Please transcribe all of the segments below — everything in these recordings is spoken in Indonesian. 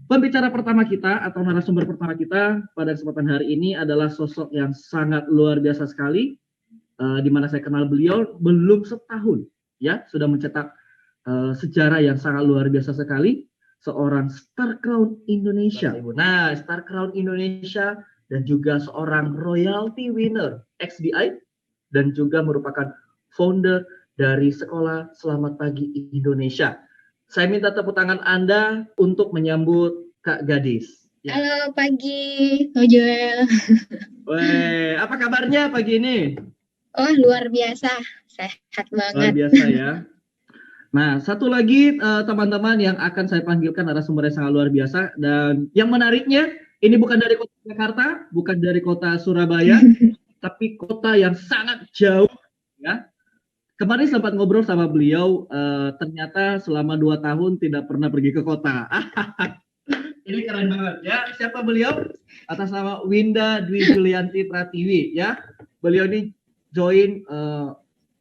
Pembicara pertama kita atau narasumber pertama kita pada kesempatan hari ini adalah sosok yang sangat luar biasa sekali, di mana saya kenal beliau belum setahun, ya sudah mencetak sejarah yang sangat luar biasa sekali, seorang Star Crown Indonesia. Nah, Star Crown Indonesia dan juga seorang royalty winner XDI dan juga merupakan founder dari Sekolah Selamat Pagi Indonesia. Saya minta tepuk tangan Anda untuk menyambut Kak Gadis. Ya. Halo pagi, Ko Joel. Weh, apa kabarnya pagi ini? Oh, luar biasa, sehat banget. Luar biasa ya. Nah, satu lagi teman-teman yang akan saya panggilkan narasumber yang sangat luar biasa, dan yang menariknya ini bukan dari kota Jakarta, bukan dari kota Surabaya, tapi kota yang sangat jauh ya. Kemarin sempat ngobrol sama beliau, ternyata selama 2 tahun tidak pernah pergi ke kota. Ini keren banget ya. Siapa beliau? Atas nama Winda Dwi Julianti Pratiwi ya. Beliau ini join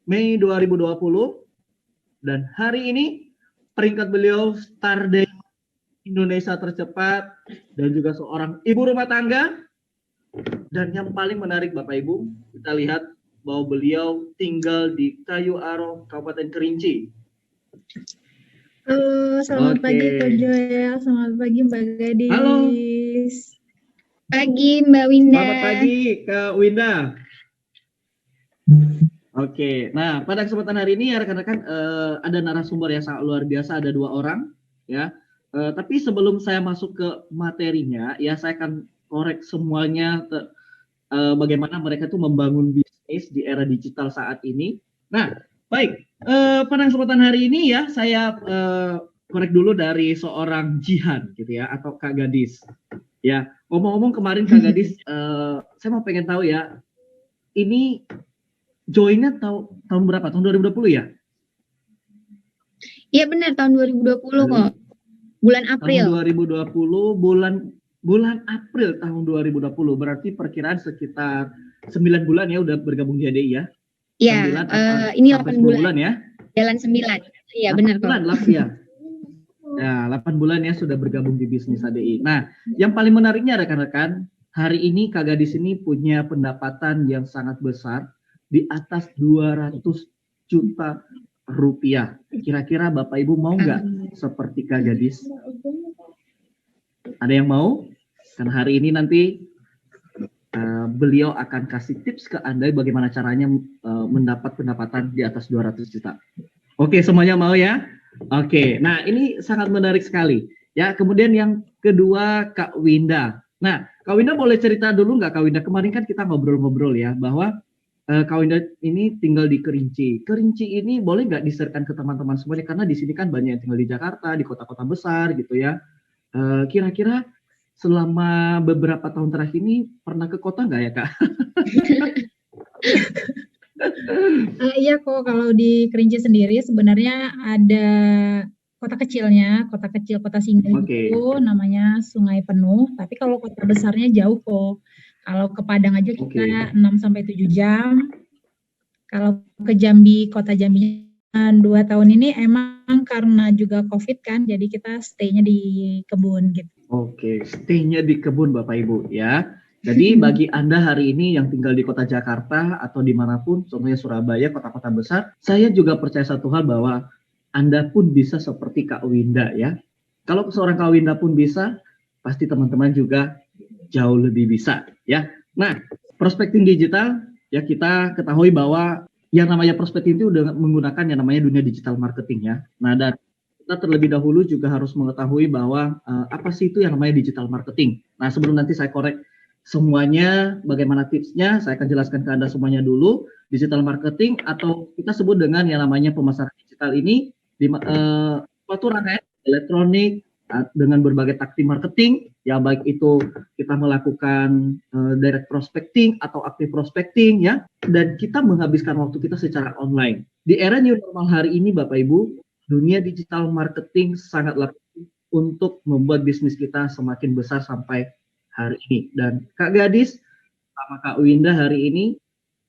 Mei 2020 dan hari ini peringkat beliau Star Day Indonesia tercepat dan juga seorang ibu rumah tangga. Dan yang paling menarik Bapak Ibu, kita lihat bahwa beliau tinggal di Kayu Aro, Kabupaten Kerinci. Halo, selamat pagi Kak Joel, selamat pagi Mbak Gadis. Halo. Pagi Mbak Winda. Selamat pagi Kak Winda. Oke, nah pada kesempatan hari ini ya rekan-rekan ada narasumber yang sangat luar biasa, ada 2 orang ya. Tapi sebelum saya masuk ke materinya, ya saya akan korek semuanya bagaimana mereka tuh membangun bisnis di era digital saat ini. Nah, baik, pada kesempatan hari ini ya saya korek dulu dari seorang Jihan gitu ya, atau Kak Gadis. Ya, ngomong-ngomong kemarin Kak Gadis, saya mau pengen tahu ya, ini joinnya tahun berapa? Tahun 2020 ya? Iya benar, tahun 2020 kok. Bulan April. Tahun 2020 bulan April tahun 2020, berarti perkiraan sekitar 9 bulan ya udah bergabung di ADI ya? Iya, ini 8 bulan ya? Jalan 9. Iya benar kok. 8 ya. Ya, 8 bulan ya sudah bergabung di bisnis ADI. Nah, yang paling menariknya rekan-rekan, hari ini Kak Gadis ini punya pendapatan yang sangat besar di atas 200 juta rupiah. Kira-kira Bapak Ibu mau nggak seperti Kak Gadis? Ada yang mau? Karena hari ini nanti beliau akan kasih tips ke Anda bagaimana caranya mendapat pendapatan di atas 200 juta. Oke, semuanya mau ya? Oke, nah ini sangat menarik sekali. Ya, kemudian yang kedua Kak Winda. Nah, Kak Winda boleh cerita dulu nggak Kak Winda? Kemarin kan kita ngobrol-ngobrol ya, bahwa Kak Winda ini tinggal di Kerinci. Kerinci ini boleh nggak diserahkan ke teman-teman semuanya? Karena di sini kan banyak yang tinggal di Jakarta, di kota-kota besar gitu ya. Kira-kira selama beberapa tahun terakhir ini pernah ke kota nggak ya Kak? Iya kok, kalau di Kerinci sendiri sebenarnya ada kota kecilnya, kota kecil, kota singgah itu namanya Sungai Penuh. Tapi kalau kota besarnya jauh kok. Kalau ke Padang aja kita 6-7 jam. Kalau ke Jambi, kota Jambi 2 tahun ini emang karena juga COVID kan, jadi kita stay-nya di kebun gitu. Oke, stay-nya di kebun Bapak Ibu ya. Jadi bagi Anda hari ini yang tinggal di kota Jakarta atau dimanapun, contohnya Surabaya, kota-kota besar, saya juga percaya satu hal bahwa Anda pun bisa seperti Kak Winda ya. Kalau seorang Kak Winda pun bisa, pasti teman-teman juga jauh lebih bisa ya. Nah, prospecting digital ya kita ketahui bahwa yang namanya prospecting itu udah menggunakan yang namanya dunia digital marketing ya. Nah, dan kita terlebih dahulu juga harus mengetahui bahwa apa sih itu yang namanya digital marketing. Nah, sebelum nanti saya korek semuanya, bagaimana tipsnya, saya akan jelaskan ke Anda semuanya dulu. Digital marketing atau kita sebut dengan yang namanya pemasaran digital ini di suatu rangkaian elektronik dengan berbagai taktik marketing, ya baik itu kita melakukan direct prospecting atau active prospecting ya, dan kita menghabiskan waktu kita secara online. Di era new normal hari ini Bapak Ibu, dunia digital marketing sangatlah untuk membuat bisnis kita semakin besar sampai hari ini. Dan Kak Gadis sama Kak Winda hari ini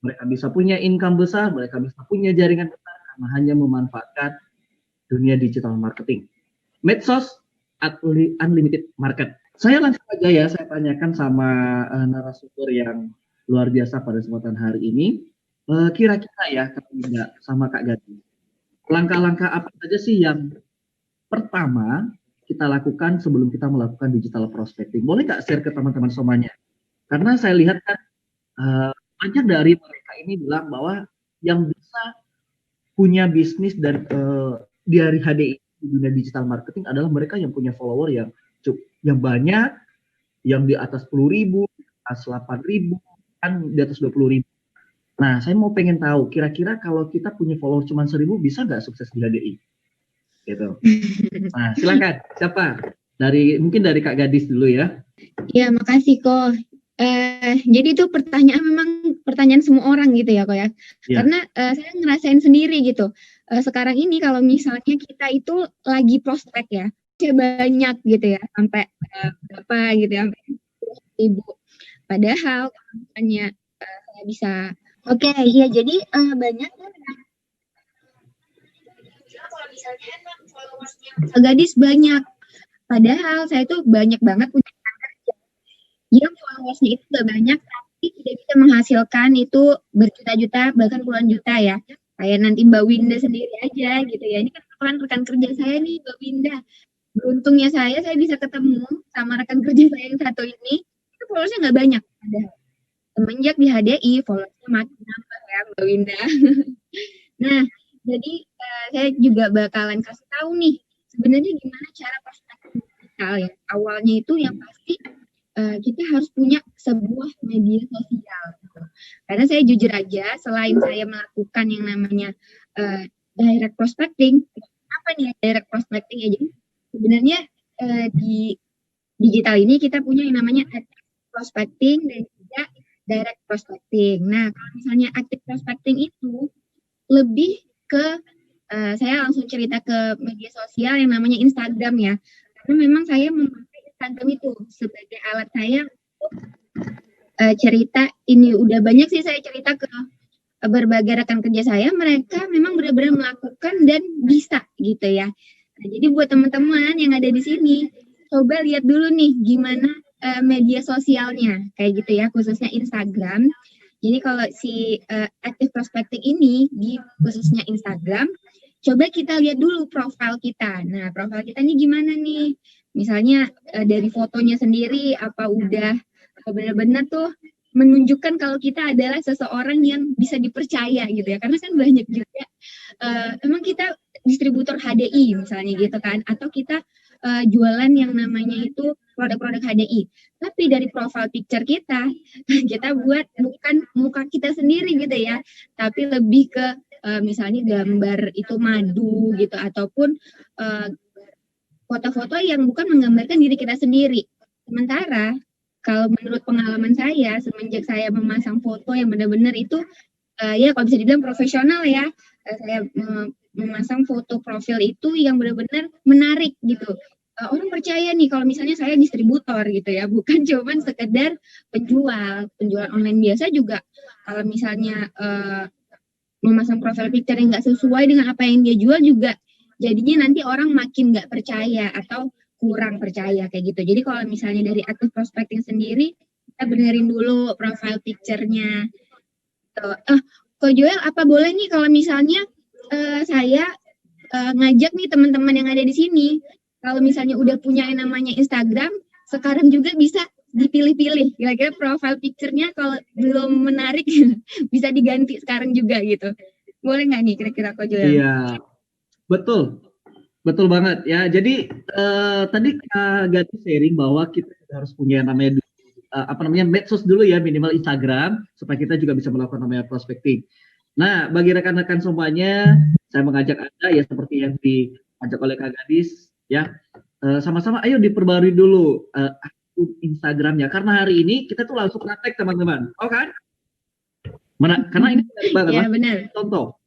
mereka bisa punya income besar, mereka bisa punya jaringan besar karena hanya memanfaatkan dunia digital marketing. Medsos unlimited market. Saya langsung aja ya, saya tanyakan sama narasumber yang luar biasa pada kesempatan hari ini. Kira-kira ya, Kak Winda sama Kak Gadis, langkah-langkah apa saja sih yang pertama kita lakukan sebelum kita melakukan digital prospecting? Boleh nggak share ke teman-teman semuanya? Karena saya lihat kan banyak dari mereka ini bilang bahwa yang bisa punya bisnis dan dari HDI di dunia digital marketing adalah mereka yang punya follower yang banyak, yang di atas 10.000, di atas 8.000, kan di atas 20.000. Nah, saya mau pengen tahu, kira-kira kalau kita punya follower cuma 1.000, bisa nggak sukses di HDI? Gitu. Nah, silakan. Siapa? Mungkin dari Kak Gadis dulu ya. Ya, makasih kok. Jadi itu pertanyaan semua orang gitu ya kok ya. Karena saya ngerasain sendiri gitu. Sekarang ini kalau misalnya kita itu lagi prospek ya, banyak gitu ya, sampai berapa gitu ya, sampai 1.000. Padahal kalau misalnya saya bisa, iya jadi banyak kan. Kalau misalnya emang followersnya Gadis banyak, padahal saya tuh banyak banget punya kerja yang followersnya itu gak banyak tapi tidak bisa menghasilkan itu berjuta-juta bahkan puluhan juta ya. Kayak nanti Mbak Winda sendiri aja gitu ya. Ini kan rekan kerja saya nih Mbak Winda. Beruntungnya saya bisa ketemu sama rekan kerja saya yang satu ini. Itu followersnya nggak banyak. Padahal semenjak di HDI followersnya makin nambah ya Mbak Winda. Nah, jadi saya juga bakalan kasih tahu nih sebenarnya gimana cara prospecting digital ya. Awalnya itu yang pasti kita harus punya sebuah media sosial gitu. Karena saya jujur aja, selain saya melakukan yang namanya direct prospecting, apa nih direct prospecting ya? Jadi sebenarnya di digital ini kita punya yang namanya active prospecting dan juga direct prospecting. Nah, kalau misalnya active prospecting itu lebih ke saya langsung cerita ke media sosial yang namanya Instagram ya. Karena memang saya memakai Instagram itu sebagai alat saya untuk cerita. Ini udah banyak sih saya cerita ke berbagai rekan kerja saya, mereka memang benar-benar melakukan dan bisa gitu ya. Nah, jadi buat teman-teman yang ada di sini, coba lihat dulu nih gimana media sosialnya kayak gitu ya, khususnya Instagram. Jadi kalau si active prospecting ini di khususnya Instagram, coba kita lihat dulu profil kita. Nah, profil kita ini gimana nih? Misalnya dari fotonya sendiri, apa udah benar-benar tuh menunjukkan kalau kita adalah seseorang yang bisa dipercaya gitu ya. Karena kan banyak juga, emang kita distributor HDI misalnya gitu kan, atau kita jualan yang namanya itu produk-produk HDI. Tapi dari profile picture kita buat bukan muka kita sendiri gitu ya, tapi lebih ke misalnya gambar itu madu gitu, ataupun foto-foto yang bukan menggambarkan diri kita sendiri. Sementara kalau menurut pengalaman saya, semenjak saya memasang foto yang benar-benar itu ya kalau bisa dibilang profesional ya, saya memasang foto profil itu yang benar-benar menarik gitu. Orang percaya nih kalau misalnya saya distributor gitu ya, bukan cuman sekedar penjual online biasa juga. Kalau misalnya memasang profil picture yang nggak sesuai dengan apa yang dia jual juga, jadinya nanti orang makin nggak percaya atau kurang percaya kayak gitu. Jadi kalau misalnya dari active prospecting sendiri, kita benerin dulu profile picture-nya. Kok Joel, apa boleh nih kalau misalnya saya ngajak nih teman-teman yang ada di sini, kalau misalnya udah punya yang namanya Instagram, sekarang juga bisa dipilih-pilih. Kira-kira profile picture-nya kalau belum menarik bisa diganti sekarang juga gitu. Boleh nggak nih kira-kira Kok Joel? Iya, betul banget ya. Jadi tadi Kak Gadis sharing bahwa kita harus punya namanya medsos dulu ya, minimal Instagram, supaya kita juga bisa melakukan namanya prospecting. Nah, bagi rekan-rekan semuanya, saya mengajak Anda ya seperti yang diajak oleh Kak Gadis ya, sama-sama ayo diperbarui dulu akun Instagramnya, karena hari ini kita tuh langsung praktek teman-teman, kan? Karena ini banget, ya, benar. Contoh.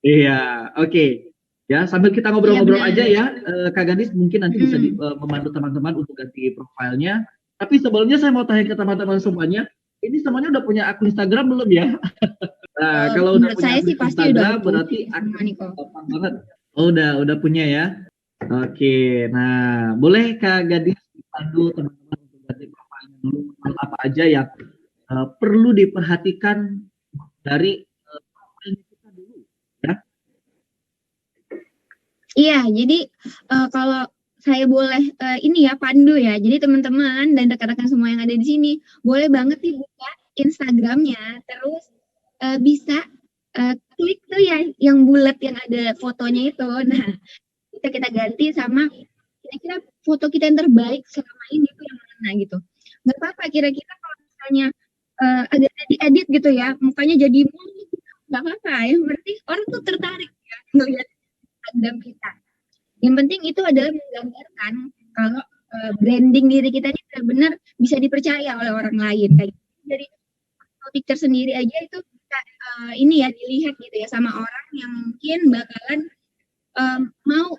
Iya, oke. Ya, sambil kita ngobrol-ngobrol aja ya, Kak Gadis mungkin nanti bisa membantu teman-teman untuk ganti profilnya. Tapi sebelumnya saya mau tanya ke teman-teman semuanya, ini semuanya udah punya akun Instagram belum ya? Nah, kalau udah punya saya sih pasti Instagram udah berarti akun gampang banget. Oh, udah punya ya. Oke, nah boleh Kak Gadis dipandu teman-teman untuk ganti profilnya dulu, hal apa aja yang perlu diperhatikan dari profil kita dulu, ya? Iya, jadi kalau saya boleh ini ya pandu ya. Jadi teman-teman dan rekan-rekan semua yang ada di sini boleh banget nih buka Instagramnya, terus bisa klik tuh ya yang bulat yang ada fotonya itu. Nah, kita ganti sama kira-kira foto kita yang terbaik selama ini tuh yang mana gitu. Nggak apa-apa kira-kira kalau misalnya agak diedit gitu ya, mukanya jadi nggak apa-apa. Yang penting orang tuh tertarik ya ngelihat Instagram kita. Yang penting itu adalah menggambarkan kalau branding diri kita ini benar-benar bisa dipercaya oleh orang lain. Kayak dari picture sendiri aja itu ini ya dilihat gitu ya sama orang yang mungkin bakalan mau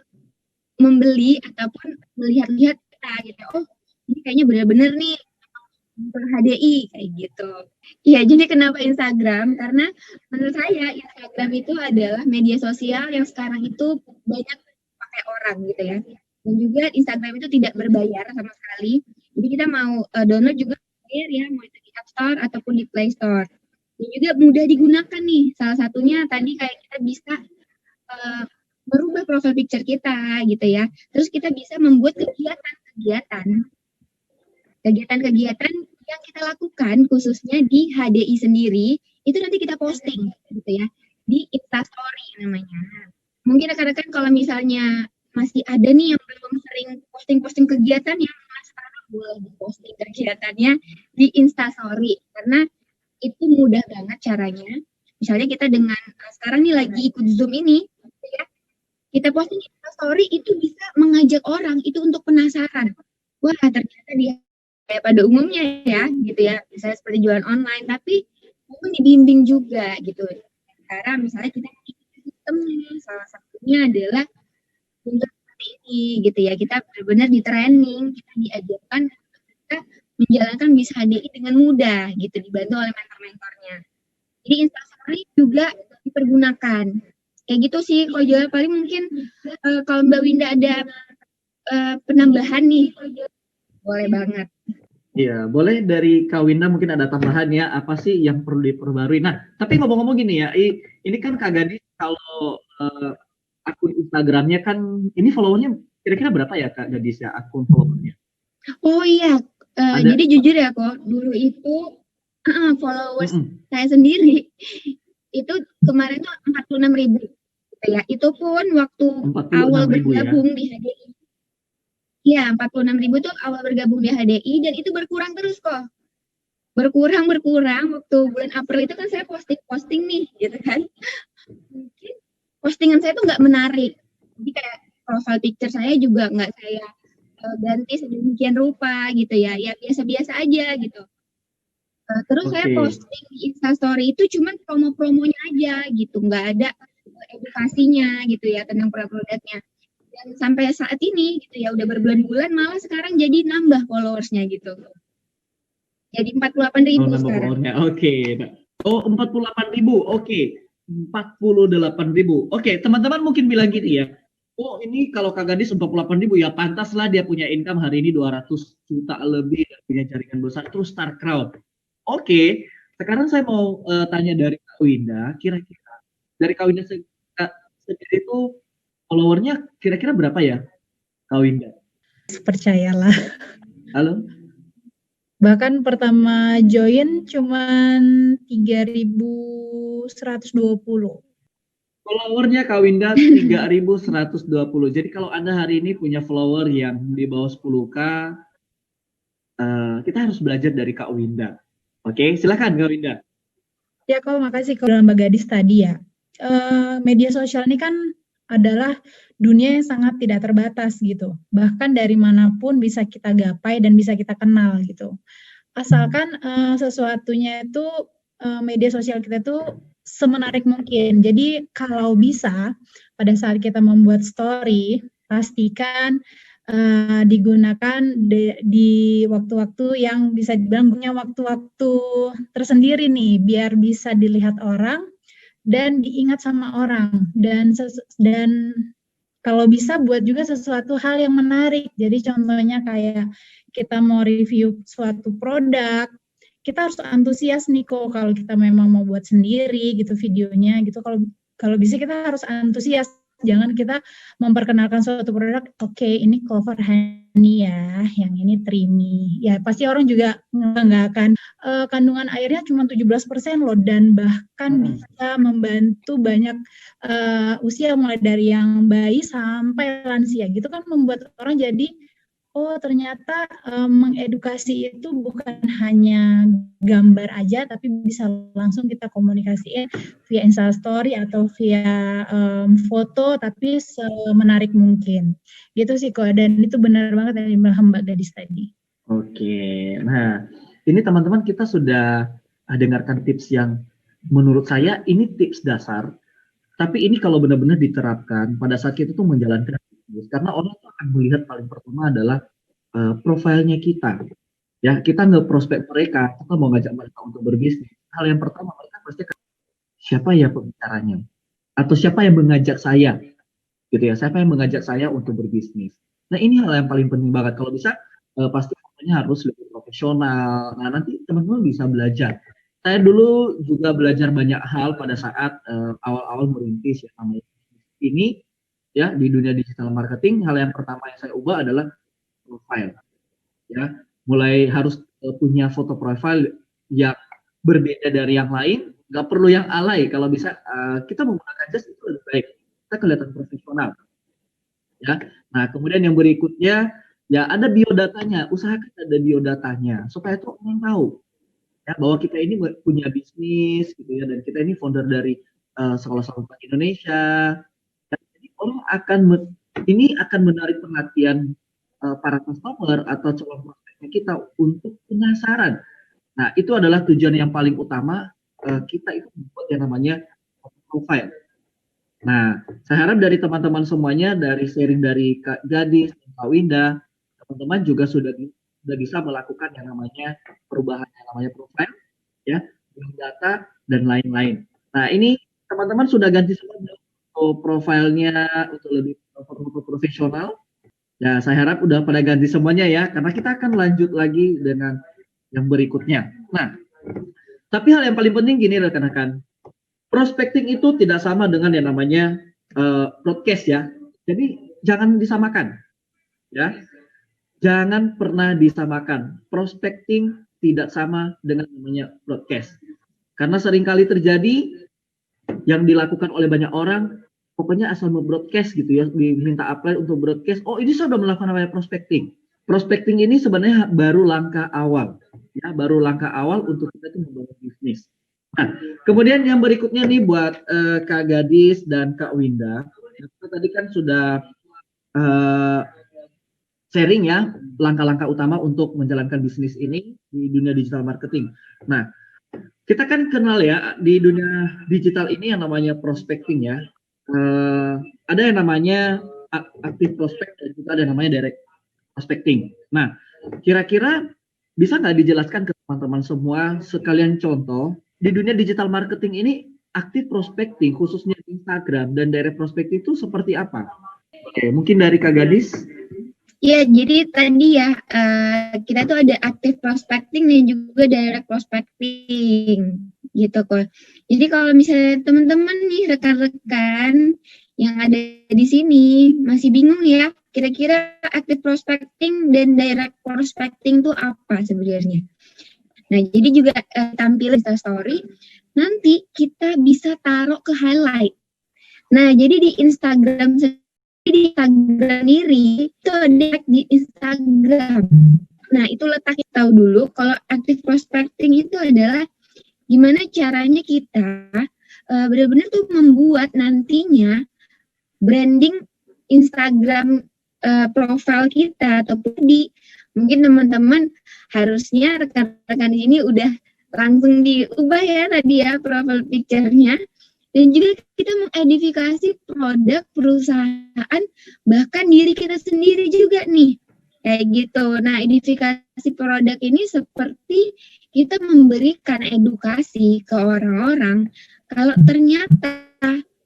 membeli ataupun melihat-lihat kita gitu. Oh, ini kayaknya benar-benar nih HDI kayak gitu. Ya, jadi kenapa Instagram? Karena menurut saya Instagram itu adalah media sosial yang sekarang itu banyak pakai orang gitu ya. Dan juga Instagram itu tidak berbayar sama sekali. Jadi kita mau download juga bayar ya, mau itu di App Store ataupun di Play Store. Dan juga mudah digunakan nih. Salah satunya tadi kayak kita bisa merubah profile picture kita gitu ya. Terus kita bisa membuat kegiatan yang kita lakukan khususnya di HDI sendiri itu nanti kita posting gitu ya di Instastory namanya. Mungkin rekan-rekan kalau misalnya masih ada nih yang belum sering posting kegiatan yang sekarang boleh diposting kegiatannya di Instastory karena itu mudah banget caranya. Misalnya kita dengan sekarang nih lagi ikut Zoom ini gitu ya. Kita posting Instastory itu bisa mengajak orang itu untuk penasaran. Wah, ternyata dia kayak pada umumnya ya gitu ya, misalnya seperti jualan online, tapi pun dibimbing juga gitu. Cara misalnya kita sistemnya, salah satunya adalah seperti ini gitu ya, kita benar-benar di training, kita diajarkan kita menjalankan bis HDI dengan mudah gitu, dibantu oleh mentor-mentornya. Jadi Instastory juga dipergunakan. Kayak gitu sih, kalau jual paling mungkin kalau Mbak Winda ada penambahan nih, boleh banget. Iya, boleh dari Kak Winda mungkin ada tambahan ya, apa sih yang perlu diperbarui. Nah, tapi ngomong-ngomong gini ya, ini kan Kak Gadis kalau akun Instagramnya kan, ini followernya kira-kira berapa ya Kak Gadis ya, akun followernya? Oh iya, jadi jujur ya kok, dulu itu followers saya sendiri itu kemarin tuh 46.000 gitu ya. Itu pun waktu awal bergabung di HDI. Iya, 46.000 tuh awal bergabung di HDI dan itu berkurang terus kok. Berkurang waktu bulan April itu kan saya posting nih gitu kan. Mungkin postingan saya tuh nggak menarik. Jadi kayak profile picture saya juga nggak saya ganti sedemikian rupa gitu ya. Ya biasa-biasa aja gitu. Terus saya posting di Instastory itu cuman promo-promonya aja gitu, nggak ada edukasinya gitu ya tentang produk-produknya. Dan sampai saat ini gitu ya udah berbulan-bulan malah sekarang jadi nambah followersnya gitu. Jadi 48.000 sekarang. Oke. Oh, 48.000. Oke. 48.000. Oke, teman-teman mungkin bilang gini ya. Oh, ini kalau Kak Gadis 48.000 ya pantaslah dia punya income hari ini 200 juta lebih dan punya jaringan besar terus Star Crowd. Oke, sekarang saya mau tanya dari Kak Winda, kira-kira dari Kak Winda sendiri itu followernya kira-kira berapa ya, Kak Winda? Percayalah. Halo? Bahkan pertama join cuman 3.120. Followernya Kak Winda 3.120. Jadi kalau Anda hari ini punya follower yang di bawah 10K, kita harus belajar dari Kak Winda. Oke, silakan Kak Winda. Ya kok makasih kalau Mbak Gadis tadi ya. Media sosial ini kan adalah dunia yang sangat tidak terbatas gitu. Bahkan dari manapun bisa kita gapai dan bisa kita kenal gitu. Asalkan sesuatunya itu media sosial kita itu semenarik mungkin. Jadi kalau bisa pada saat kita membuat story, pastikan digunakan di waktu-waktu yang bisa dibilang punya waktu-waktu tersendiri nih, biar bisa dilihat orang dan diingat sama orang dan kalau bisa buat juga sesuatu hal yang menarik. Jadi contohnya kayak kita mau review suatu produk, kita harus antusias nih kok kalau kita memang mau buat sendiri gitu videonya gitu. Kalau bisa kita harus antusias. Jangan kita memperkenalkan suatu produk, oke, ini Clover Honey ya, yang ini Trimi. Ya pasti orang juga nggak akan kandungan airnya cuma 17% loh, dan bahkan bisa membantu banyak usia mulai dari yang bayi sampai lansia gitu kan, membuat orang jadi oh ternyata mengedukasi itu bukan hanya gambar aja, tapi bisa langsung kita komunikasiin via Instastory atau via foto, tapi semenarik mungkin. Gitu sih kok, dan itu benar banget yang dibilang Mbak Gadis tadi. Oke, nah ini teman-teman kita sudah dengarkan tips yang menurut saya ini tips dasar, tapi ini kalau benar-benar diterapkan pada saat kita tuh menjalankan bisnis, karena orang tuh akan melihat paling pertama adalah profilnya kita. Ya, kita nge-prospek mereka, kita mau ngajak mereka untuk berbisnis. Hal yang pertama mereka pasti akan, siapa ya pembicaranya? Atau siapa yang mengajak saya? Gitu ya, siapa yang mengajak saya untuk berbisnis? Nah, ini hal yang paling penting banget. Kalau bisa pasti harus lebih profesional. Nah, nanti teman-teman bisa belajar. Saya dulu juga belajar banyak hal pada saat awal-awal merintis ya namanya ini ya di dunia digital marketing. Hal yang pertama yang saya ubah adalah profile. Ya, mulai harus punya foto profile yang berbeda dari yang lain, nggak perlu yang alay. Kalau bisa kita menggunakan jas itu lebih baik. Kita kelihatan profesional. Ya, nah kemudian yang berikutnya ya ada biodatanya. Usahakan ada biodatanya supaya tuh orang tahu ya bahwa kita ini punya bisnis gitu ya, dan kita ini founder dari sekolah sarjana Indonesia. Dan jadi orang ini akan menarik perhatian para customer atau calon prospeknya kita untuk penasaran. Nah, itu adalah tujuan yang paling utama kita itu membuat yang namanya profile. Nah, saya harap dari teman-teman semuanya, dari sharing dari Kak Gadis, Kak Winda, teman-teman juga sudah bisa melakukan yang namanya perubahan yang namanya profile, ya, data dan lain-lain. Nah, ini teman-teman sudah ganti semua profilnya untuk lebih profesional. Ya, saya harap udah pada ganti semuanya ya, karena kita akan lanjut lagi dengan yang berikutnya. Nah, tapi hal yang paling penting gini rekan-rekan, prospecting itu tidak sama dengan yang namanya broadcast ya. Jadi jangan disamakan, ya. Jangan pernah disamakan. Prospecting tidak sama dengan namanya broadcast. Karena seringkali terjadi yang dilakukan oleh banyak orang, pokoknya asal mau-broadcast gitu ya, diminta apply untuk broadcast, oh ini saya sudah melakukan namanya prospecting. Prospecting ini sebenarnya baru langkah awal, ya, baru langkah awal untuk kita itu membangun bisnis. Nah, kemudian yang berikutnya nih buat Kak Gadis dan Kak Winda, kita tadi kan sudah sharing ya langkah-langkah utama untuk menjalankan bisnis ini di dunia digital marketing. Nah, kita kan kenal ya di dunia digital ini yang namanya prospecting ya. Ada yang namanya active prospect dan juga ada yang namanya direct prospecting. Nah, kira-kira bisa nggak dijelaskan ke teman-teman semua sekalian contoh di dunia digital marketing ini active prospecting khususnya Instagram dan direct prospecting itu seperti apa? Oke, mungkin dari Kak Gadis. Ya, jadi tadi ya kita tuh ada active prospecting dan juga direct prospecting gitu kok. Jadi kalau misalnya teman-teman nih rekan-rekan yang ada di sini masih bingung ya, kira-kira active prospecting dan direct prospecting itu apa sebenarnya? Nah, jadi juga tampil di story, nanti kita bisa taruh ke highlight. Nah, jadi di Instagram sendiri itu ada di Instagram. Nah, itu letaknya tahu dulu kalau active prospecting itu adalah gimana caranya kita benar-benar tuh membuat nantinya branding Instagram profile kita ataupun mungkin teman-teman harusnya rekan-rekan di sini udah langsung diubah ya tadi ya profile picture-nya. Dan juga kita mengedifikasi produk perusahaan, bahkan diri kita sendiri juga nih. Kayak gitu. Nah, edifikasi produk ini seperti kita memberikan edukasi ke orang-orang. Kalau ternyata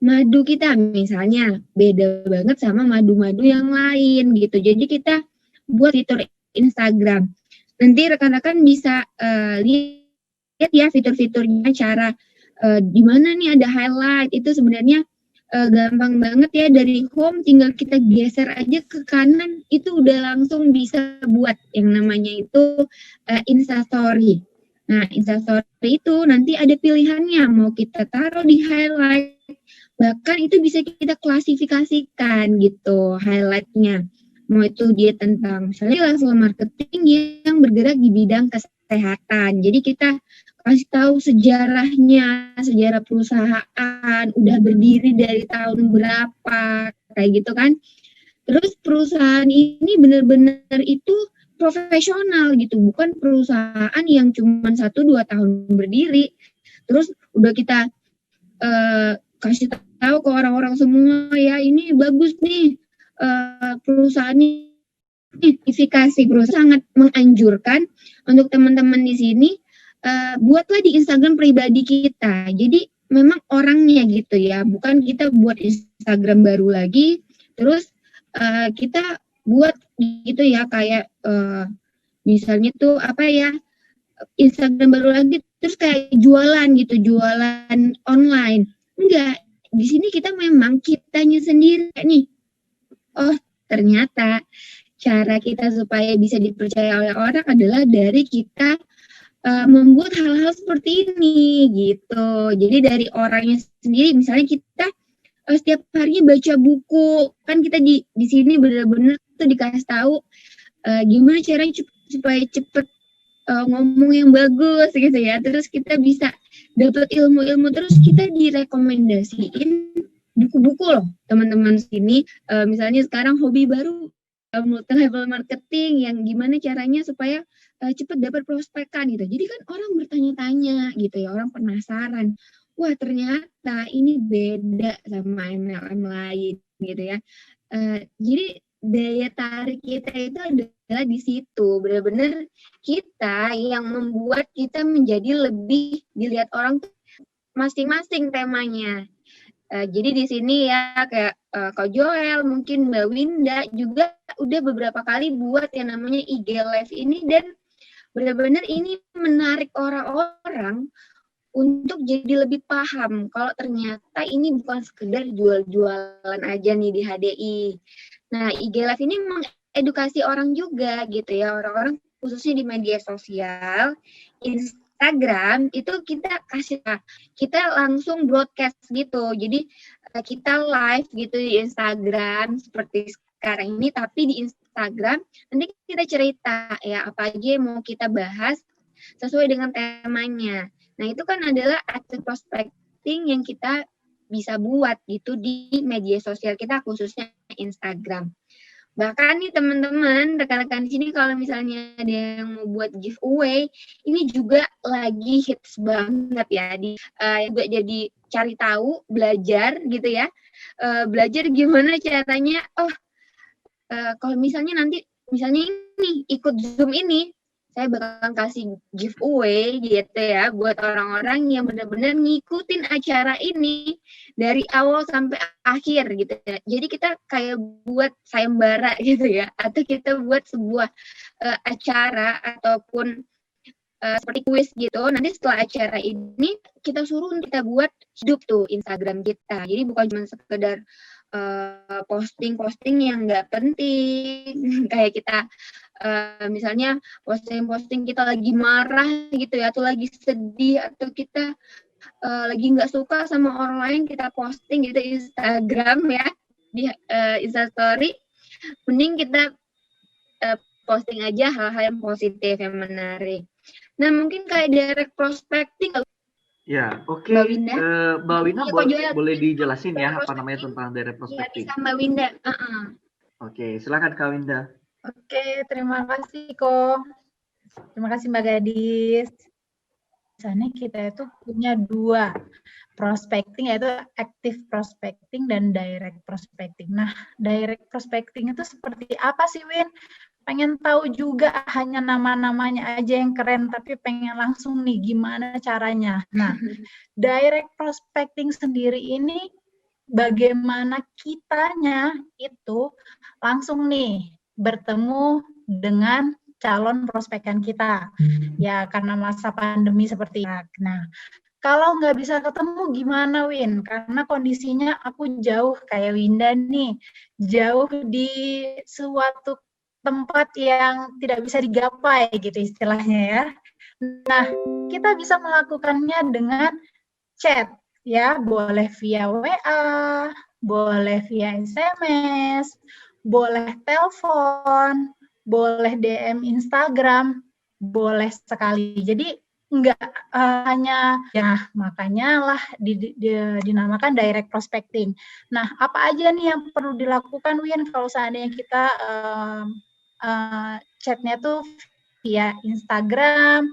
madu kita misalnya beda banget sama madu-madu yang lain gitu. Jadi kita buat fitur Instagram. Nanti rekan-rekan bisa lihat ya fitur-fiturnya, cara di mana nih ada highlight. Itu sebenarnya gampang banget ya, dari home tinggal kita geser aja ke kanan itu udah langsung bisa buat yang namanya itu Instastory. Nah, Instastory itu nanti ada pilihannya, mau kita taruh di highlight, bahkan itu bisa kita klasifikasikan gitu highlightnya. Mau itu dia tentang misalnya level marketing yang bergerak di bidang kesehatan. Jadi kita kasih tahu sejarahnya, sejarah perusahaan, udah berdiri dari tahun berapa, kayak gitu kan. Terus perusahaan ini benar-benar itu profesional gitu, bukan perusahaan yang cuma 1-2 tahun berdiri. Terus udah kita kasih tahu ke orang-orang semua ya, ini bagus nih perusahaan ini, identifikasi perusahaan, sangat menganjurkan untuk teman-teman di sini buatlah di Instagram pribadi kita. Jadi memang orangnya gitu ya, bukan kita buat Instagram baru lagi terus kita buat gitu ya, kayak misalnya tuh apa ya, Instagram baru lagi terus kayak jualan gitu, jualan online. Enggak, di sini kita memang kitanya sendiri nih. Oh, ternyata cara kita supaya bisa dipercaya oleh orang adalah dari kita membuat hal-hal seperti ini gitu. Jadi dari orangnya sendiri, misalnya kita setiap harinya baca buku, kan kita di sini benar-benar tuh dikasih tahu gimana caranya supaya cepet ngomong yang bagus gitu ya. Terus kita bisa dapat ilmu-ilmu, terus kita direkomendasiin buku-buku loh teman-teman sini. Misalnya sekarang hobi baru multi level marketing, yang gimana caranya supaya cepat dapat prospekan gitu. Jadi kan orang bertanya-tanya gitu ya, orang penasaran. Wah, ternyata ini beda sama MLM lain gitu ya. Jadi daya tarik kita itu adalah di situ, benar-benar kita yang membuat kita menjadi lebih dilihat orang tuh masing-masing temanya. Jadi di sini ya kayak Kak Joel, mungkin Mbak Winda juga udah beberapa kali buat yang namanya IG Live ini, dan benar-benar ini menarik orang-orang untuk jadi lebih paham kalau ternyata ini bukan sekedar jual-jualan aja nih di HDI. Nah, IG Live ini mengedukasi orang juga gitu ya, orang-orang khususnya di media sosial, Instagram itu kita langsung broadcast gitu. Jadi kita live gitu di Instagram seperti sekarang ini, tapi di Instagram nanti kita cerita ya apa aja yang mau kita bahas sesuai dengan temanya. Nah, itu kan adalah active prospecting yang kita bisa buat gitu di media sosial kita, khususnya Instagram. Bahkan nih teman-teman, rekan-rekan di sini kalau misalnya ada yang mau buat giveaway, ini juga lagi hits banget ya. Juga jadi cari tahu, belajar gitu ya. Belajar gimana caranya, kalau misalnya nanti, misalnya ini ikut Zoom ini, saya bakal kasih giveaway gitu ya buat orang-orang yang benar-benar ngikutin acara ini dari awal sampai akhir gitu ya. Jadi kita kayak buat sayembara gitu ya, atau kita buat sebuah acara ataupun seperti kuis gitu. Nanti setelah acara ini kita suruh kita buat hidup tuh Instagram kita. Jadi bukan cuma sekedar posting-posting yang nggak penting, kayak kita misalnya posting-posting kita lagi marah gitu ya, atau lagi sedih, atau kita lagi nggak suka sama orang lain, kita posting gitu Instagram ya, di Instastory. Mending kita posting aja hal-hal yang positif, yang menarik. Nah, mungkin kayak direct prospecting. Ya, oke. Mbak Winda, Mbak Winda boleh dijelasin ya apa namanya tentang direct prospecting? Ya, bisa Mbak Winda. Oke, silakan Kak Winda. Oke, terima kasih kok. Terima kasih Mbak Gadis. Misalnya kita itu punya 2 prospecting, yaitu active prospecting dan direct prospecting. Nah, direct prospecting itu seperti apa sih, Win? Pengen tahu juga, hanya nama-namanya aja yang keren, tapi pengen langsung nih gimana caranya. Nah, direct prospecting sendiri ini bagaimana kitanya itu langsung nih bertemu dengan calon prospekan kita. Ya, karena masa pandemi seperti ini. Nah, kalau nggak bisa ketemu gimana, Win? Karena kondisinya aku jauh kayak Winda nih, jauh di suatu tempat yang tidak bisa digapai gitu istilahnya ya. Nah, kita bisa melakukannya dengan chat ya, boleh via WA, boleh via SMS, boleh telepon, boleh DM Instagram, boleh sekali. Jadi enggak hanya ya, makanya lah dinamakan direct prospecting. Nah, apa aja nih yang perlu dilakukan, Win, kalau seandainya kita chatnya tuh via Instagram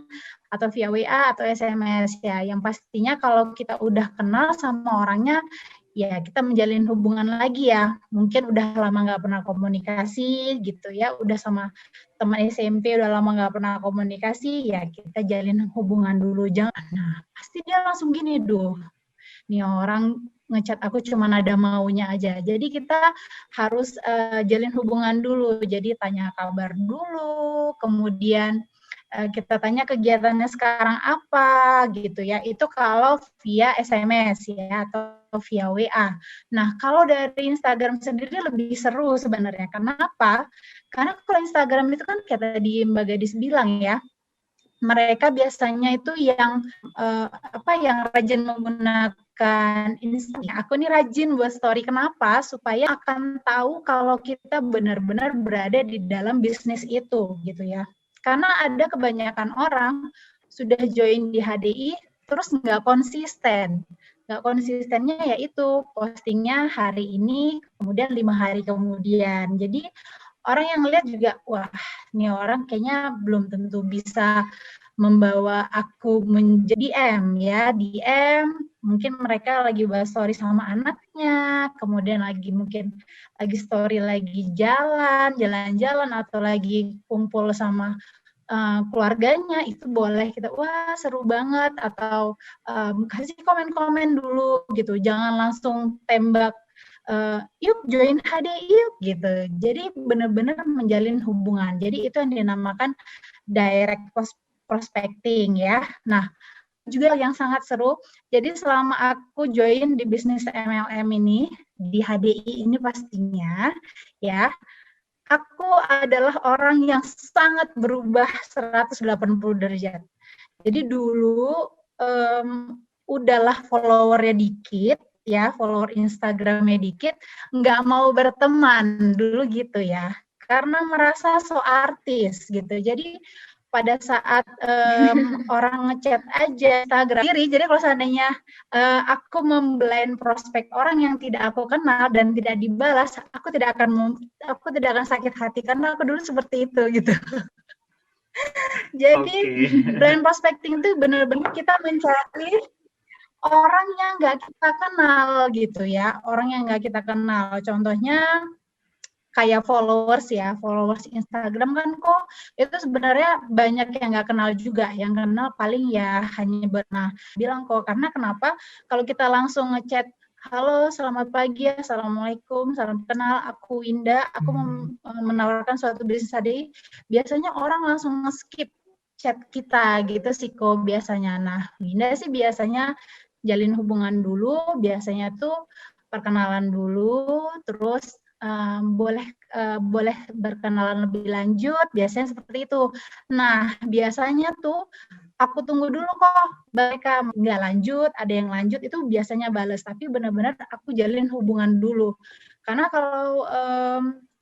atau via WA atau SMS ya. Yang pastinya kalau kita udah kenal sama orangnya, ya kita menjalin hubungan lagi ya. Mungkin udah lama nggak pernah komunikasi gitu ya, udah sama teman SMP udah lama nggak pernah komunikasi, ya kita jalin hubungan dulu. Jangan, nah pasti dia langsung gini, duh, nih orang ngechat aku cuma ada maunya aja. Jadi kita harus jalin hubungan dulu. Jadi tanya kabar dulu, kemudian kita tanya kegiatannya sekarang apa gitu ya. Itu kalau via SMS ya atau via WA. Nah, kalau dari Instagram sendiri lebih seru sebenarnya. Kenapa? Karena kalau Instagram itu kan kayak tadi Mbak Gadis bilang ya, mereka biasanya itu yang yang rajin menggunakan Instagram. Aku nih rajin buat story. Kenapa? Supaya akan tahu kalau kita benar-benar berada di dalam bisnis itu gitu ya. Karena ada kebanyakan orang sudah join di HDI terus nggak konsisten. Nggak konsistennya yaitu postingnya hari ini, kemudian 5 hari kemudian. Jadi orang yang lihat juga, wah, ini orang kayaknya belum tentu bisa membawa aku menjadi DM ya. DM, mungkin mereka lagi bahas story sama anaknya, kemudian mungkin lagi story lagi jalan-jalan, atau lagi kumpul sama keluarganya, itu boleh kita, wah seru banget, atau kasih komen-komen dulu gitu, jangan langsung tembak yuk join HD yuk gitu. Jadi benar-benar menjalin hubungan. Jadi itu yang dinamakan direct prospecting ya. Nah, juga yang sangat seru. Jadi selama aku join di bisnis MLM ini, di HDI ini pastinya ya, aku adalah orang yang sangat berubah 180 derajat. Jadi dulu udahlah followernya dikit, ya, follower Instagramnya dikit, nggak mau berteman dulu gitu ya, karena merasa so artis gitu. Jadi pada saat orang ngechat aja Instagram diri, jadi kalau seandainya aku memblind prospek orang yang tidak aku kenal dan tidak dibalas, aku tidak akan sakit hati karena aku dulu seperti itu gitu. Jadi blind prospecting itu benar-benar kita mencari orang yang nggak kita kenal gitu ya, orang yang nggak kita kenal. Contohnya kayak followers Instagram kan kok itu sebenarnya banyak yang nggak kenal juga, yang kenal paling ya hanya bilang kok. Karena kenapa? Kalau kita langsung ngechat, halo selamat pagi, assalamualaikum, salam kenal, aku Winda, aku menawarkan suatu bisnis tadi, biasanya orang langsung nge-skip chat kita gitu sih kok biasanya. Nah, Winda sih biasanya jalin hubungan dulu, biasanya tuh perkenalan dulu, terus boleh berkenalan lebih lanjut, biasanya seperti itu. Nah, biasanya tuh aku tunggu dulu kok, mereka nggak lanjut, ada yang lanjut, itu biasanya balas, tapi benar-benar aku jalin hubungan dulu. Karena kalau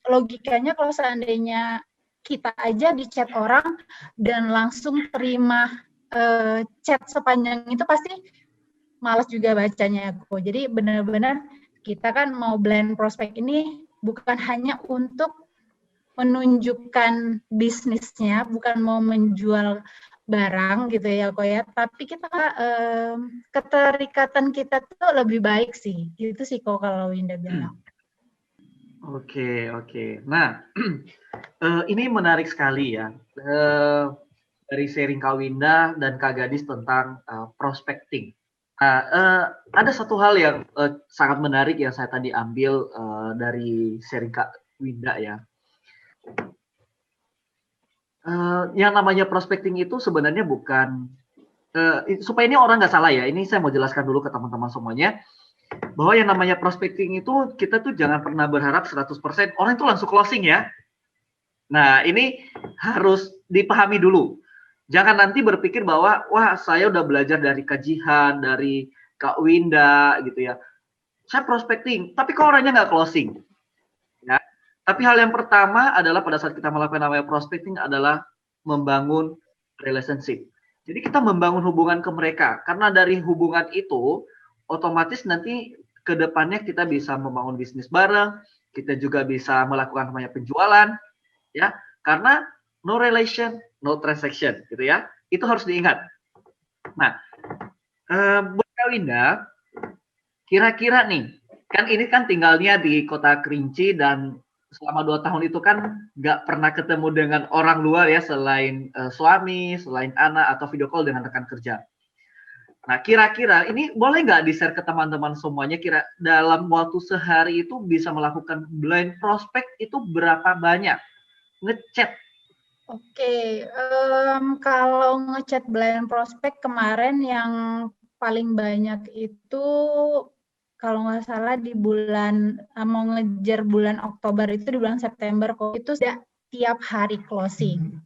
logikanya kalau seandainya kita aja di chat orang dan langsung terima chat sepanjang itu, pasti malas juga bacanya aku. Jadi benar-benar kita kan mau blind prospect ini bukan hanya untuk menunjukkan bisnisnya, bukan mau menjual barang gitu ya kok ya, tapi kita keterikatan kita tuh lebih baik sih, gitu sih kok kalau Winda bilang. Oke. Nah, ini menarik sekali ya, dari sharing Kak Winda dan Kak Gadis tentang prospecting Nah, ada satu hal yang sangat menarik yang saya tadi ambil dari sharing Kak Winda ya. Yang namanya prospecting itu sebenarnya bukan supaya ini orang nggak salah ya. Ini saya mau jelaskan dulu ke teman-teman semuanya bahwa yang namanya prospecting itu kita tuh jangan pernah berharap 100% orang itu langsung closing ya. Nah, ini harus dipahami dulu. Jangan nanti berpikir bahwa wah saya udah belajar dari kajian, dari Kak Winda gitu ya. Saya prospecting, tapi kok orangnya nggak closing. Ya. Tapi hal yang pertama adalah pada saat kita melakukan namanya prospecting adalah membangun relationship. Jadi kita membangun hubungan ke mereka. Karena dari hubungan itu, otomatis nanti ke depannya kita bisa membangun bisnis bareng, kita juga bisa melakukan namanya penjualan, ya. Karena no relation, no transaction, gitu ya. Itu harus diingat. Nah, buat Kak Winda, kira-kira nih, kan ini kan tinggalnya di Kota Kerinci dan selama 2 tahun itu kan nggak pernah ketemu dengan orang luar ya, selain suami, selain anak, atau video call dengan rekan kerja. Nah, kira-kira ini boleh nggak di-share ke teman-teman semuanya, kira dalam waktu sehari itu bisa melakukan blind prospect itu berapa banyak? Ngechat. Oke, kalau ngechat blind prospect kemarin yang paling banyak itu kalau nggak salah di bulan mau ngejar bulan Oktober itu di bulan September kok itu sudah tiap hari closing.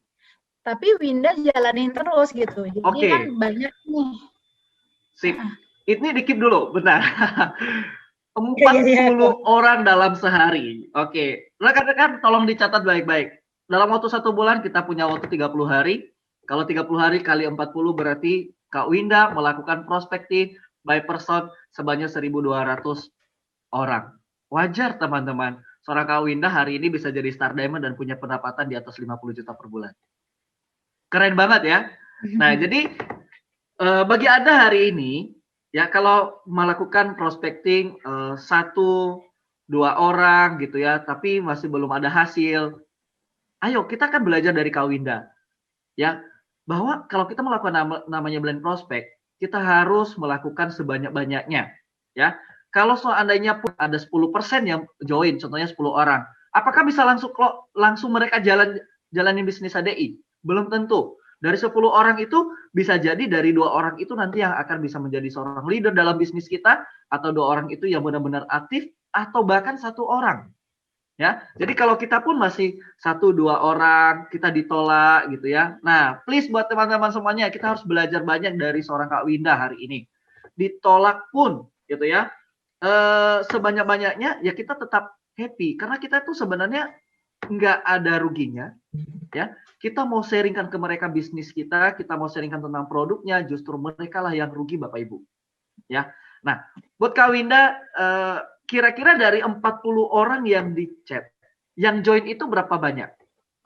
Tapi Winda jalanin terus gitu. Jadi kan banyak nih. Sip. Ini dikip dulu, benar. 40 orang dalam sehari. Oke. Rekan-rekan tolong dicatat baik-baik. Dalam waktu 1 bulan kita punya waktu 30 hari. Kalau 30 hari kali 40 berarti Kak Winda melakukan prospecting by person sebanyak 1.200 orang. Wajar teman-teman. Seorang Kak Winda hari ini bisa jadi Star Diamond dan punya pendapatan di atas 50 juta per bulan. Keren banget ya. Nah, jadi bagi Anda hari ini, ya kalau melakukan prospecting 1-2 orang gitu ya, tapi masih belum ada hasil, ayo kita kan belajar dari Kak Winda, ya, bahwa kalau kita melakukan namanya blind prospect, kita harus melakukan sebanyak-banyaknya, ya. Kalau seandainya pun ada 10% yang join, contohnya 10 orang, apakah bisa langsung mereka jalanin bisnis ADI? Belum tentu. Dari 10 orang itu bisa jadi dari 2 orang itu nanti yang akan bisa menjadi seorang leader dalam bisnis kita, atau 2 orang itu yang benar-benar aktif, atau bahkan 1 orang. Ya, jadi kalau kita pun masih 1-2 orang kita ditolak gitu ya. Nah, please buat teman-teman semuanya, kita harus belajar banyak dari seorang Kak Winda hari ini. Ditolak pun gitu ya, sebanyak-banyaknya ya kita tetap happy karena kita tuh sebenarnya nggak ada ruginya, ya. Kita mau sharingkan ke mereka bisnis kita mau sharingkan tentang produknya, justru mereka lah yang rugi Bapak Ibu. Ya. Nah, buat Kak Winda, kira-kira dari 40 orang yang di chat, yang join itu berapa banyak?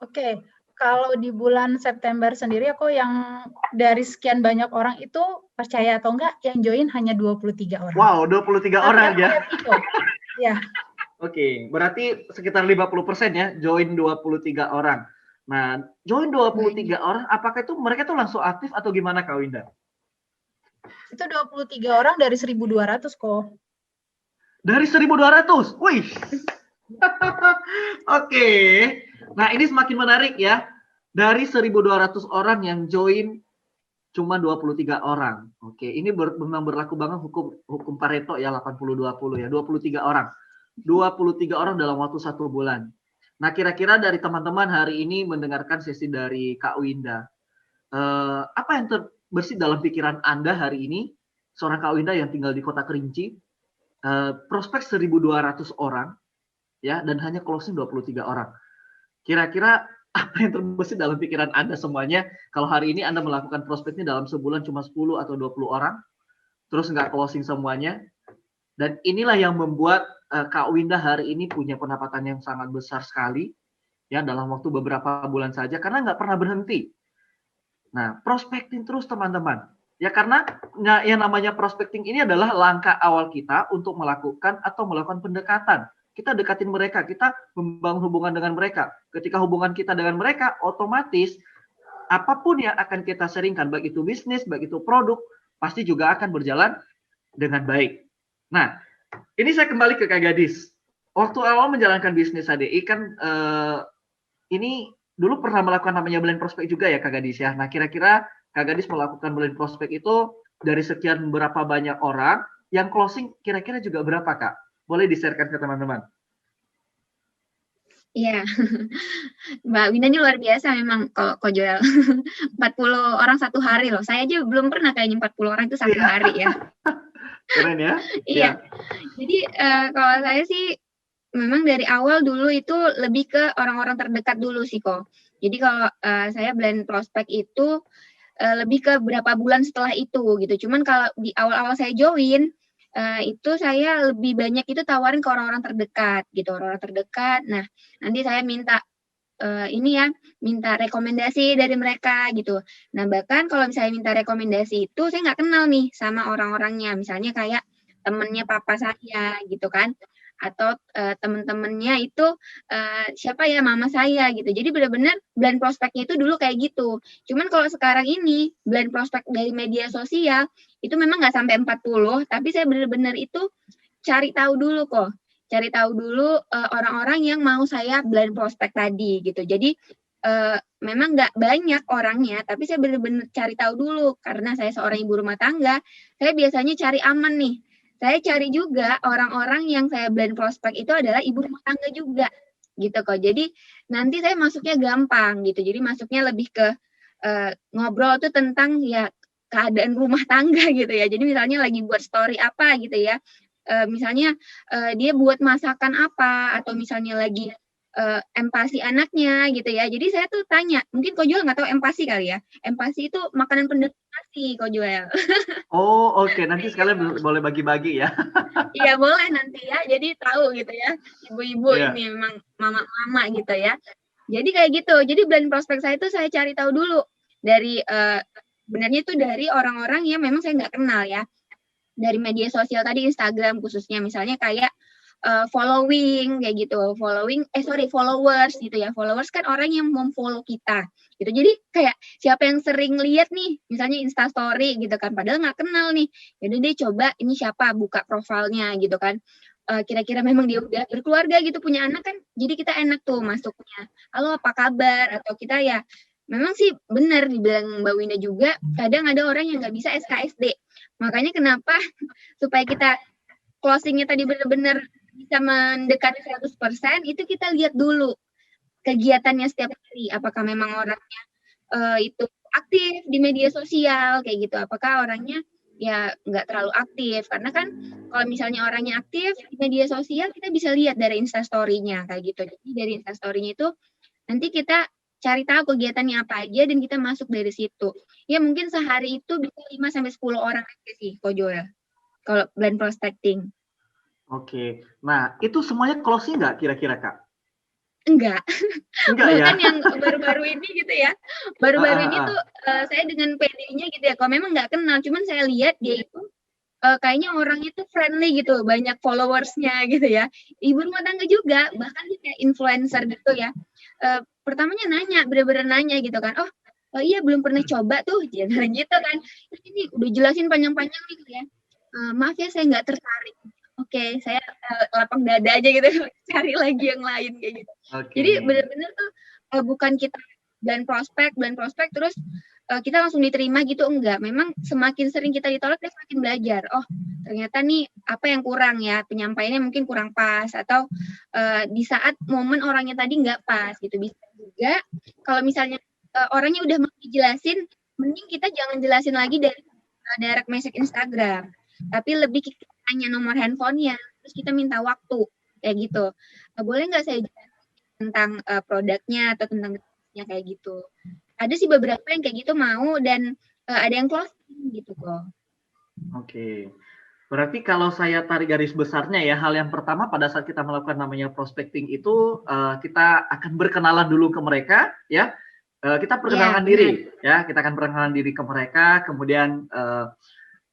Oke, kalau di bulan September sendiri aku yang dari sekian banyak orang itu percaya atau enggak yang join hanya 23 orang. Wow, 23 orang ya. Ya. Oke, berarti sekitar 50% ya, join 23 orang. Nah, join 23 orang, apakah itu mereka tuh langsung aktif atau gimana Kak Winda? Itu 23 orang dari 1.200 kok. Dari 1.200? Wih. Oke. Nah, ini semakin menarik ya. Dari 1.200 orang yang join cuma 23 orang. Oke, ini memang berlaku banget hukum Pareto ya, 80-20 ya, 23 orang. 23 orang dalam waktu 1 bulan. Nah, kira-kira dari teman-teman hari ini mendengarkan sesi dari Kak Winda, apa yang terbersih dalam pikiran Anda hari ini, seorang Kak Winda yang tinggal di Kota Kerinci, prospek 1.200 orang, ya, dan hanya closing 23 orang. Kira-kira apa yang terbersih dalam pikiran Anda semuanya, kalau hari ini Anda melakukan prospeknya dalam sebulan cuma 10 atau 20 orang, terus nggak closing semuanya, dan inilah yang membuat Kak Winda hari ini punya pendapatan yang sangat besar sekali, ya, dalam waktu beberapa bulan saja, karena nggak pernah berhenti. Nah, prospecting terus teman-teman. Ya karena yang namanya prospecting ini adalah langkah awal kita untuk melakukan pendekatan. Kita dekatin mereka, kita membangun hubungan dengan mereka. Ketika hubungan kita dengan mereka, otomatis apapun yang akan kita sharingkan, baik itu bisnis, baik itu produk, pasti juga akan berjalan dengan baik. Nah, ini saya kembali ke Kak Gadis. Waktu awal menjalankan bisnis HDI kan ini dulu pernah melakukan namanya blend prospek juga ya Kak Gadis ya. Nah, kira-kira Kak Gadis melakukan blend prospek itu dari sekian berapa banyak orang, yang closing kira-kira juga berapa Kak? Boleh di-share-kan ke teman-teman? Iya, Mbak Winda ini luar biasa memang kalau Joel. 40 orang satu hari loh. Saya aja belum pernah kayaknya 40 orang itu satu hari ya. Keren ya? Iya. Jadi kalau saya sih memang dari awal dulu itu lebih ke orang-orang terdekat dulu sih kok. Jadi kalau saya blend prospek itu lebih ke berapa bulan setelah itu gitu. Cuman kalau di awal-awal saya join itu saya lebih banyak itu tawarin ke orang-orang terdekat gitu, orang-orang terdekat. Nah, nanti saya minta minta rekomendasi dari mereka gitu. Nah, bahkan kalau misalnya minta rekomendasi itu saya nggak kenal nih sama orang-orangnya. Misalnya kayak temennya papa saya gitu kan, atau temen-temennya itu siapa ya, mama saya gitu. Jadi benar-benar blend prospeknya itu dulu kayak gitu. Cuman kalau sekarang ini blend prospek dari media sosial itu memang nggak sampai 40, tapi saya benar-benar itu cari tahu dulu kok. Cari tahu dulu orang-orang yang mau saya blend prospek tadi gitu. Jadi memang nggak banyak orangnya, tapi saya benar-benar cari tahu dulu karena saya seorang ibu rumah tangga. Saya biasanya cari aman nih. Saya cari juga orang-orang yang saya blend prospek itu adalah ibu rumah tangga juga gitu kok. Jadi nanti saya masuknya gampang gitu. Jadi masuknya lebih ke ngobrol tuh tentang ya keadaan rumah tangga gitu ya. Jadi misalnya lagi buat story apa gitu ya. Misalnya dia buat masakan apa, atau misalnya lagi empasi anaknya gitu ya. Jadi saya tuh tanya, mungkin Ko Joel nggak tahu empasi kali ya. Empasi itu makanan pendekar nasi, Ko Joel. Oh, oke. Nanti sekalian boleh bagi-bagi ya. Iya boleh nanti ya. Jadi tahu gitu ya. Ibu-ibu ini memang mama-mama gitu ya. Jadi kayak gitu. Jadi blend prospek saya itu saya cari tahu dulu dari sebenarnya itu dari orang-orang yang memang saya nggak kenal ya. Dari media sosial tadi, Instagram khususnya, misalnya kayak following kayak gitu, followers gitu ya. Followers kan orang yang memfollow kita gitu. Jadi kayak siapa yang sering lihat nih, misalnya Insta story gitu kan, padahal nggak kenal nih. Jadi dia coba ini siapa, buka profilnya gitu kan. Kira-kira memang dia udah berkeluarga gitu, punya anak kan, jadi kita enak tuh masuknya. Halo apa kabar, atau kita ya memang sih benar dibilang Mbak Winda juga, kadang ada orang yang nggak bisa SKSD. Makanya kenapa supaya kita closingnya tadi benar-benar bisa mendekati 100%, itu kita lihat dulu kegiatannya setiap hari. Apakah memang orangnya itu aktif di media sosial kayak gitu. Apakah orangnya ya nggak terlalu aktif. Karena kan kalau misalnya orangnya aktif di media sosial, kita bisa lihat dari Instastory-nya kayak gitu. Jadi dari Instastory-nya itu nanti kita cari tahu kegiatannya apa aja dan kita masuk dari situ. Ya mungkin sehari itu bisa 5-10 orang aja sih, Ko Joel. Kalau blend prospecting. Oke. Nah, itu semuanya closing nggak kira-kira, Kak? Enggak. Bahkan ya? yang baru-baru ini gitu ya. Baru-baru ini tuh saya dengan PD-nya gitu ya. Kalau memang nggak kenal, cuman saya lihat dia itu kayaknya orangnya tuh friendly gitu, banyak followersnya gitu ya. Ibu rumah tangga juga, bahkan dia kayak influencer gitu ya. Pertamanya nanya, bener-bener nanya gitu kan. Oh iya belum pernah coba tuh, gitu kan. Ini udah jelasin panjang-panjang nih gitu ya. Maaf ya saya nggak tertarik. Oke, saya lapang dada aja gitu, cari lagi yang lain kayak gitu. Okay. Jadi bener-bener tuh bukan kita blend prospek terus kita langsung diterima gitu, enggak. Memang semakin sering kita ditolak, kita semakin belajar. Oh, ternyata nih apa yang kurang ya, penyampaiannya mungkin kurang pas, atau di saat momen orangnya tadi nggak pas gitu. Bisa juga kalau misalnya orangnya udah mau dijelasin, mending kita jangan jelasin lagi dari direct message Instagram, tapi lebih kita tanya nomor handphonenya, terus kita minta waktu kayak gitu. Boleh nggak saya jelasin tentang produknya atau tentang kayak gitu. Ada sih beberapa yang kayak gitu mau, dan ada yang closing gitu kok. Oke. Berarti kalau saya tarik garis besarnya ya, hal yang pertama pada saat kita melakukan namanya prospecting itu kita akan berkenalan dulu ke mereka ya. Kita perkenalkan diri ya, kita akan perkenalan diri ke mereka, kemudian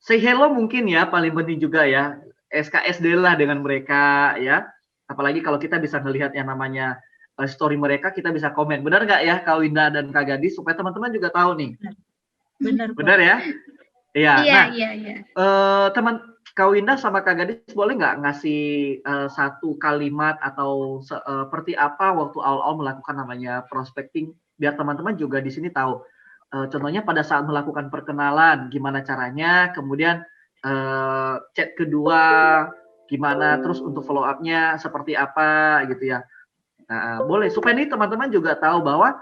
say hello mungkin ya, paling penting juga ya, SKSD lah dengan mereka ya. Apalagi kalau kita bisa melihat yang namanya story mereka, kita bisa komen. Benar nggak ya Kak Winda dan Kak Gadis, supaya teman-teman juga tahu nih. Benar. Benar ya? Iya. Iya, nah, iya. Teman Kak Winda sama Kak Gadis boleh nggak ngasih satu kalimat atau seperti apa waktu awal-awal melakukan namanya prospecting biar teman-teman juga di sini tahu. Contohnya pada saat melakukan perkenalan gimana caranya, kemudian chat kedua gimana, terus untuk follow up-nya seperti apa gitu ya. Nah, boleh supaya nih teman-teman juga tahu bahwa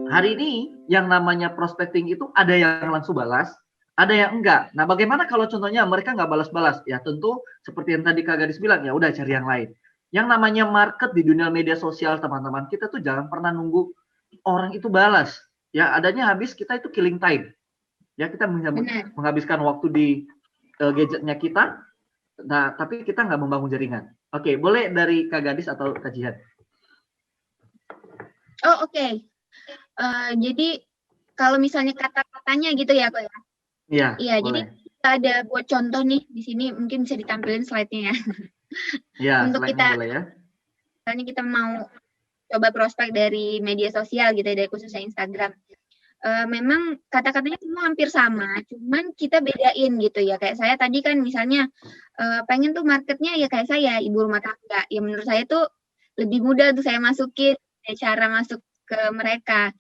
hari ini yang namanya prospecting itu ada yang langsung balas, ada yang enggak. Nah, bagaimana kalau contohnya mereka nggak balas-balas? Ya tentu seperti yang tadi Kak Gadis bilang, ya udah cari yang lain. Yang namanya market di dunia media sosial, teman-teman, kita tuh jangan pernah nunggu orang itu balas. Ya, adanya habis kita itu killing time. Ya, kita menghabiskan waktu di gadgetnya kita. Nah, tapi kita nggak membangun jaringan. Oke, boleh dari Kak Gadis atau Kak Jihan? Oh, oke. Jadi kalau misalnya kata-katanya gitu ya, kok ya? Iya. Iya, jadi kita ada buat contoh nih di sini, mungkin bisa ditampilin slide-nya ya. Iya, untuk kita boleh ya. Misalnya kita mau coba prospek dari media sosial gitu ya, dari khususnya Instagram. Memang kata-katanya semua hampir sama, cuman kita bedain gitu ya. Kayak saya tadi kan misalnya pengen tuh marketnya ya kayak saya, ibu rumah tangga. Ya menurut saya tuh lebih mudah untuk saya masukin cara masuk ke mereka.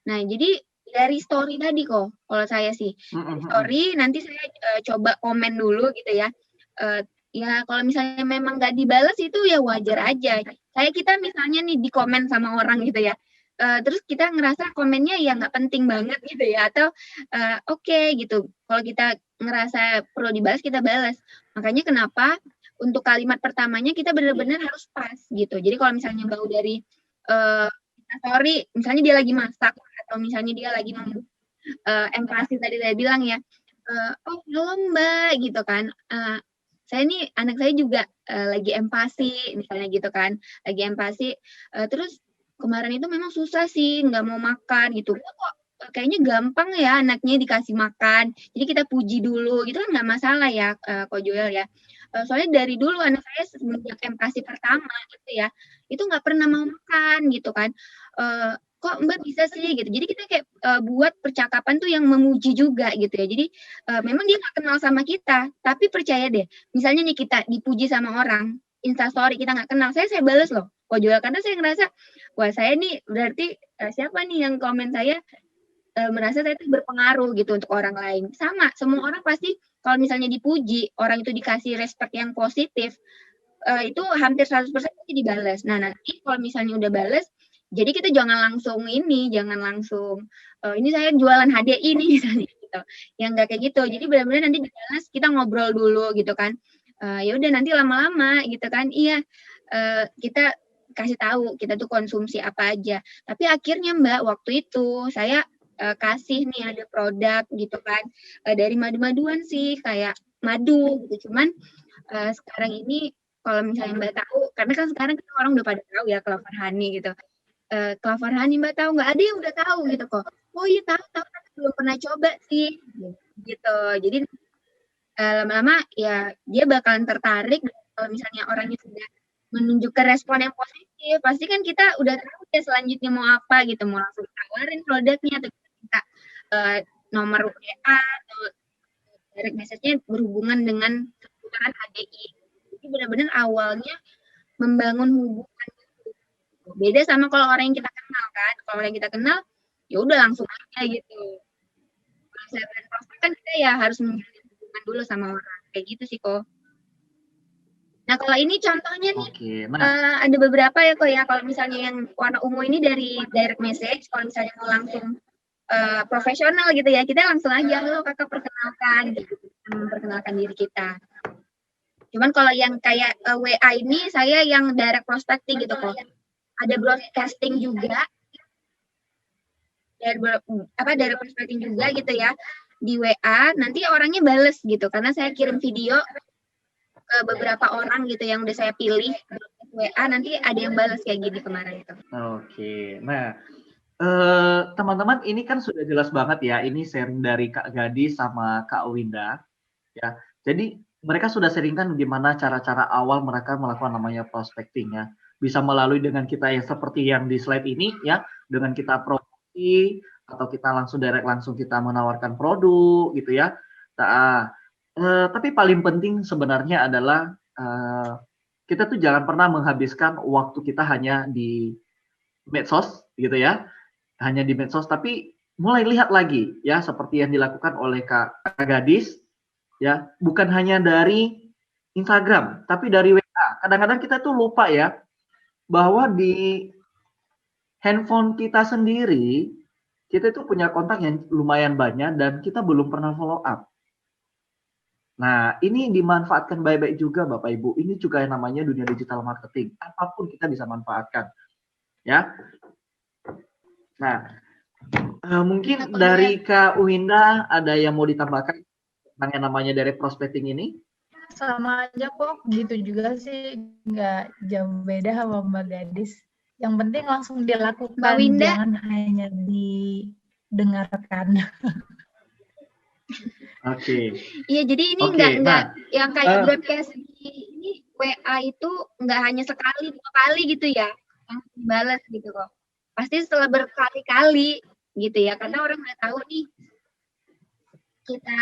Nah, jadi dari story tadi kok, kalau saya sih. Dari story, nanti saya coba komen dulu gitu ya. Ya, kalau misalnya memang nggak dibalas itu ya wajar aja. Kayak kita misalnya nih di komen sama orang gitu ya. Terus kita ngerasa komennya ya nggak penting banget gitu ya. Atau oke gitu. Kalau kita ngerasa perlu dibalas, kita balas. Makanya kenapa untuk kalimat pertamanya kita benar-benar harus pas gitu. Jadi kalau misalnya baru dari sorry, misalnya dia lagi masak atau misalnya dia lagi empati tadi saya bilang ya, oh halo Mbak gitu kan, saya nih anak saya juga lagi empati misalnya gitu kan, lagi empati, terus kemarin itu memang susah sih nggak mau makan gitu, kok kayaknya gampang ya anaknya dikasih makan, jadi kita puji dulu gitu kan nggak masalah ya, Ko Joel ya. Soalnya dari dulu anak saya semenjak empati pertama gitu ya, itu nggak pernah mau makan gitu kan. Kok Mbak bisa sih gitu. Jadi kita kayak buat percakapan tuh yang memuji juga gitu ya. Jadi memang dia nggak kenal sama kita, tapi percaya deh, misalnya nih kita dipuji sama orang, Instastory kita nggak kenal, saya balas loh. Kok jual karena saya ngerasa, wah saya nih berarti siapa nih yang komen saya merasa saya itu berpengaruh gitu untuk orang lain. Sama, semua orang pasti kalau misalnya dipuji, orang itu dikasih respect yang positif, itu hampir 100% pasti dibalas. Nah, nanti kalau misalnya udah balas, jadi kita jangan langsung ini saya jualan HDI nih misalnya gitu. Yang nggak kayak gitu. Jadi benar-benar nanti dibalas kita ngobrol dulu gitu kan. Ya udah nanti lama-lama gitu kan. Iya, kita kasih tahu kita tuh konsumsi apa aja. Tapi akhirnya Mbak waktu itu saya kasih nih ada produk gitu kan dari madu-maduan sih kayak madu gitu. Cuman sekarang ini kalau misalnya Mbak tahu, karena kan sekarang kita orang udah pada tahu ya Clover Honey gitu. Clover Honey Mbak tahu nggak? Ada yang udah tahu gitu kok. Oh iya tahu tapi belum pernah coba sih gitu. Jadi lama-lama ya dia bakalan tertarik kalau misalnya orangnya sudah menunjukkan respon yang positif. Pasti kan kita udah tahu ya selanjutnya mau apa gitu, mau langsung tawarin produknya atau kita nomor WA atau direct message-nya berhubungan dengan pertukaran HDI. Jadi benar-benar awalnya membangun hubungan. Beda sama kalau orang yang kita kenal kan. Kalau orang yang kita kenal, ya udah langsung aja gitu. Kalau saya brand prospek kan kita ya harus menjalin hubungan dulu sama orang. Kayak gitu sih kok. Nah kalau ini contohnya nih, ada beberapa ya kok ya. Kalau misalnya yang warna ungu ini dari direct message, kalau misalnya mau langsung profesional gitu ya, kita langsung aja, halo kakak perkenalkan, gitu. Memperkenalkan diri kita. Cuman kalau yang kayak WA ini, saya yang direct prospecting gitu kok. Ada broadcasting juga, dari prospecting juga gitu ya, di WA, nanti orangnya bales gitu, karena saya kirim video ke beberapa orang gitu yang udah saya pilih WA, nanti ada yang balas kayak gini kemarin itu. Oke, nah teman-teman ini kan sudah jelas banget ya, ini sharing dari Kak Gadis sama Kak Winda ya. Jadi mereka sudah sharingkan gimana cara-cara awal mereka melakukan namanya prospecting ya. Bisa melalui dengan kita yang seperti yang di slide ini ya, dengan kita promosi atau kita langsung direct langsung kita menawarkan produk gitu ya. Nah, Tapi paling penting sebenarnya adalah kita tuh jangan pernah menghabiskan waktu kita hanya di medsos gitu ya, hanya di medsos, tapi mulai lihat lagi ya seperti yang dilakukan oleh Kak Gadis ya, bukan hanya dari Instagram, tapi dari WA. Kadang-kadang kita tuh lupa ya bahwa di handphone kita sendiri kita itu punya kontak yang lumayan banyak dan kita belum pernah follow up. Nah, ini dimanfaatkan baik-baik juga Bapak Ibu. Ini juga yang namanya dunia digital marketing. Apapun kita bisa manfaatkan, ya. Nah, mungkin dari Kak Winda ada yang mau ditambahkan tentang yang namanya direct prospecting ini? Sama aja kok, gitu juga sih, nggak jauh beda sama Mbak Gadis. Yang penting langsung dilakukan, Mbak Winda. jangan hanya didengarkan. Oke. Iya, jadi ini enggak yang kayak broadcast ini WA itu enggak hanya sekali, 2 kali gitu ya, langsung dibalas gitu kok. Pasti setelah berkali-kali gitu ya, karena orang udah tahu nih kita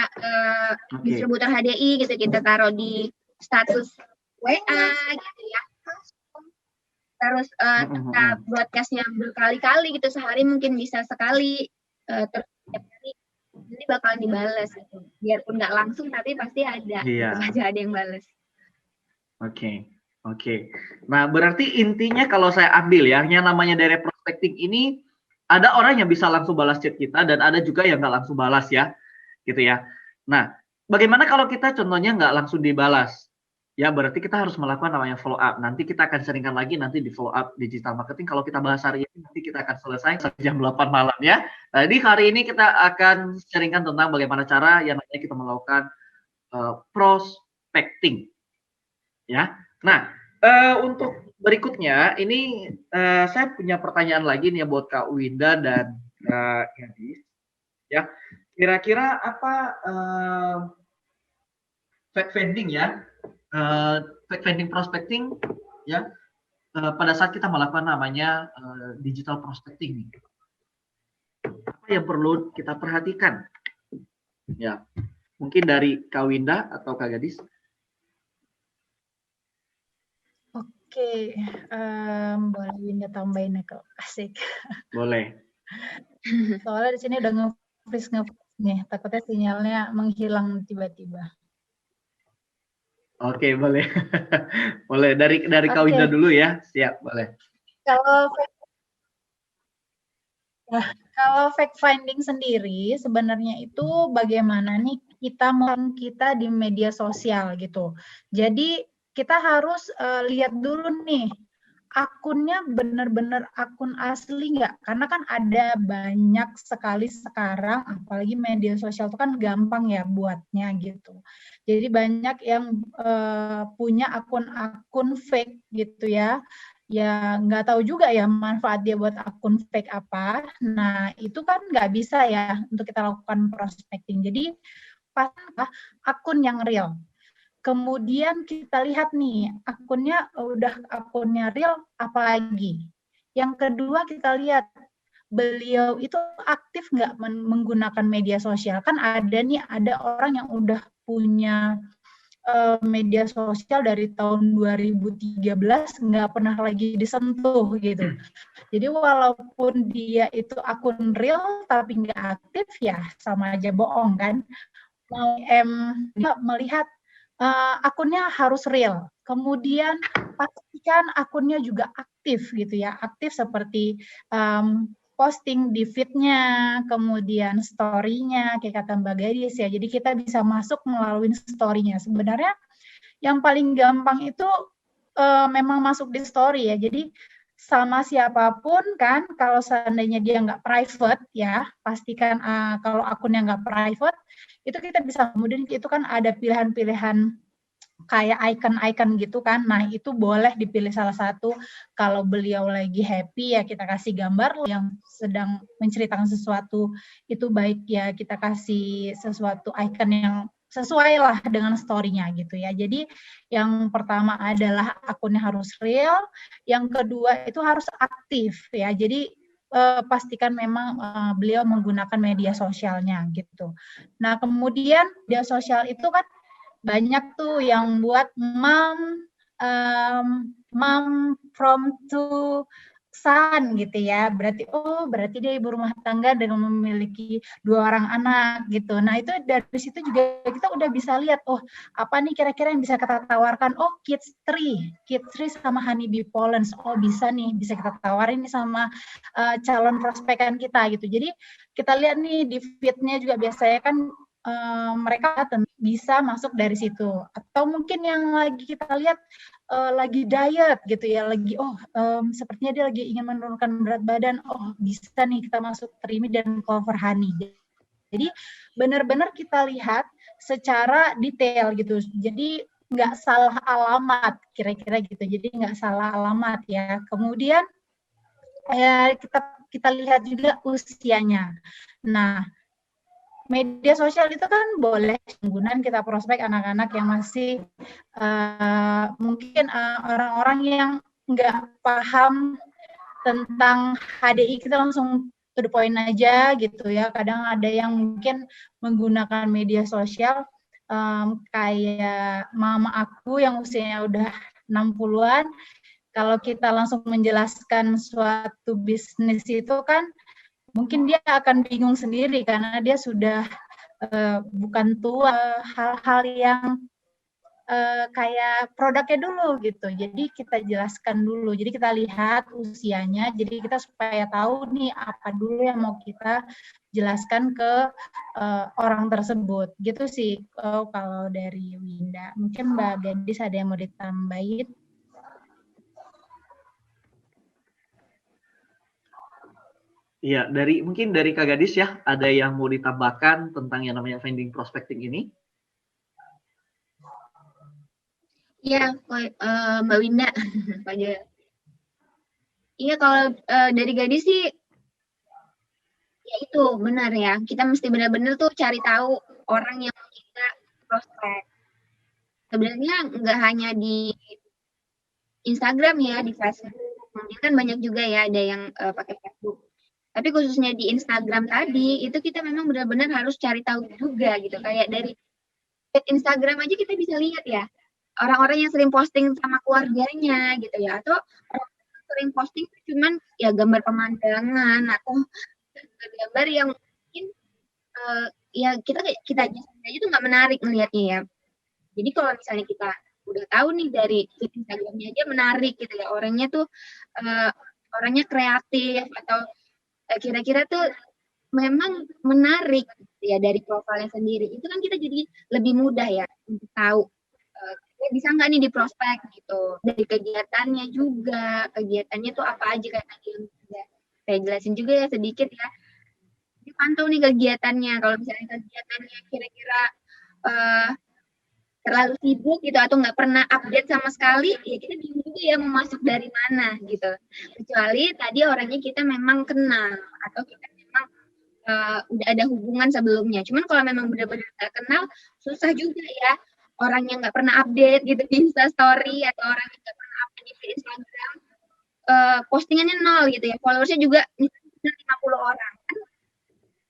distributor HDI gitu, kita taruh di status WA gitu ya. Terus kita broadcastnya berkali-kali gitu, sehari mungkin bisa sekali, terus setiap hari ini bakalan dibalas gitu. Biarpun nggak langsung tapi pasti ada, gitu aja ada yang balas. Oke. Nah, berarti intinya kalau saya ambil ya, yang namanya direct prospecting ini ada orang yang bisa langsung balas chat kita dan ada juga yang nggak langsung balas ya, gitu ya. Nah, bagaimana kalau kita contohnya nggak langsung dibalas? Ya, berarti kita harus melakukan namanya follow up. Nanti kita akan sharingkan lagi nanti di follow up digital marketing. Kalau kita bahas hari ini, nanti kita akan selesai jam 8 malam ya. Jadi hari ini kita akan sharingkan tentang bagaimana cara yang namanya kita melakukan prospecting. Ya. Nah, untuk berikutnya ini saya punya pertanyaan lagi nih buat Kak Winda dan Kak Gadis. Ya, kira-kira apa fact finding ya? Fact finding prospecting ya pada saat kita melakukan namanya digital prospecting, apa yang perlu kita perhatikan ya, mungkin dari Kak Winda atau Kak Gadis? Oke, boleh Winda tambahin ya kok, asik. Boleh. Soalnya di sini udah nge-freeze nih, takutnya sinyalnya menghilang tiba-tiba. Oke, boleh. Boleh dari Kak Winda dulu ya. Siap, boleh. Kalau fact finding sendiri sebenarnya itu bagaimana nih kita di media sosial gitu. Jadi kita harus lihat dulu nih akunnya benar-benar akun asli nggak? Karena kan ada banyak sekali sekarang, apalagi media sosial itu kan gampang ya buatnya gitu. Jadi banyak yang punya akun-akun fake gitu ya. Ya nggak tahu juga ya manfaat dia buat akun fake apa. Nah itu kan nggak bisa ya untuk kita lakukan prospecting. Jadi pasang akun yang real. Kemudian kita lihat nih akunnya udah akunnya real apalagi. Yang kedua kita lihat beliau itu aktif nggak menggunakan media sosial. Kan ada orang yang udah punya media sosial dari tahun 2013 nggak pernah lagi disentuh gitu. Jadi walaupun dia itu akun real tapi nggak aktif ya sama aja bohong kan. Mau melihat akunnya harus real. Kemudian pastikan akunnya juga aktif gitu ya, aktif seperti posting di feed-nya, kemudian story-nya, kayak kata Mbak Gadis ya. Jadi kita bisa masuk melalui story-nya. Sebenarnya yang paling gampang itu memang masuk di story ya. Jadi sama siapapun kan, kalau seandainya dia nggak private ya, pastikan kalau akunnya nggak private, itu kita bisa, kemudian itu kan ada pilihan-pilihan kayak icon-icon gitu kan. Nah, itu boleh dipilih salah satu. Kalau beliau lagi happy ya kita kasih gambar, yang sedang menceritakan sesuatu itu baik ya kita kasih sesuatu icon yang sesuai lah dengan story-nya gitu ya. Jadi yang pertama adalah akunnya harus real, yang kedua itu harus aktif ya. Jadi pastikan memang beliau menggunakan media sosialnya gitu. Nah, kemudian media sosial itu kan banyak tuh yang buat mom from two son gitu ya. Berarti dia ibu rumah tangga dengan memiliki 2 orang anak gitu. Nah, itu dari situ juga kita udah bisa lihat, oh, apa nih kira-kira yang bisa kita tawarkan? Oh, kids tree sama honeybee pollens. Oh, bisa kita tawarin nih sama calon prospekan kita gitu. Jadi kita lihat nih di feed-nya juga biasanya kan mereka bisa masuk dari situ. Atau mungkin yang lagi kita lihat lagi diet gitu ya, sepertinya dia lagi ingin menurunkan berat badan, oh bisa nih kita masuk Trimi dan Clover Honey. Jadi benar-benar kita lihat secara detail gitu. Jadi nggak salah alamat kira-kira gitu. Jadi nggak salah alamat ya. Kemudian kita lihat juga usianya. Nah, media sosial itu kan boleh penggunaan kita prospek anak-anak yang masih mungkin orang-orang yang nggak paham tentang HDI, kita langsung to the point aja gitu ya. Kadang ada yang mungkin menggunakan media sosial kayak mama aku yang usianya udah 60-an, kalau kita langsung menjelaskan suatu bisnis itu kan mungkin dia akan bingung sendiri karena dia sudah bukan tua, hal-hal yang kayak produknya dulu gitu. Jadi kita jelaskan dulu. Jadi kita lihat usianya. Jadi kita supaya tahu nih apa dulu yang mau kita jelaskan ke orang tersebut. Gitu sih kalau dari Winda. Mungkin Mbak Gadis ada yang mau ditambahin? Iya, mungkin dari Kak Gadis ya, ada yang mau ditambahkan tentang yang namanya vending prospecting ini? Iya, Mbak Winda, Pak Joyo. Iya, kalau dari Gadis sih, ya itu benar ya. Kita mesti benar-benar tuh cari tahu orang yang mau kita prospek. Sebenarnya nggak hanya di Instagram ya, di Facebook. Mungkin kan banyak juga ya ada yang pakai Facebook. Tapi khususnya di Instagram tadi, itu kita memang benar-benar harus cari tahu juga gitu. Kayak dari feed Instagram aja kita bisa lihat ya, orang-orang yang sering posting sama keluarganya gitu ya, atau orang yang sering posting cuman ya gambar pemandangan atau gambar yang mungkin ya kita aja itu nggak menarik melihatnya ya. Jadi kalau misalnya kita udah tahu nih dari feed Instagramnya aja menarik gitu ya, orangnya tuh orangnya kreatif atau kira-kira tuh memang menarik ya dari profilnya sendiri. Itu kan kita jadi lebih mudah ya untuk tahu bisa nggak nih di prospek gitu. Dari kegiatannya juga, kegiatannya tuh apa aja kayak tadi yang saya jelasin juga ya sedikit ya. Dipantau nih kegiatannya. Kalau misalnya kegiatannya kira-kira terlalu sibuk gitu atau nggak pernah update sama sekali, ya kita bingung juga ya mau masuk dari mana gitu. Kecuali tadi orangnya kita memang kenal atau kita memang udah ada hubungan sebelumnya. Cuman kalau memang benar-benar nggak kenal, susah juga ya. Orang yang nggak pernah update gitu di Instastory atau orang yang nggak pernah update di Instagram, postingannya 0 gitu ya. Followersnya juga 50 orang.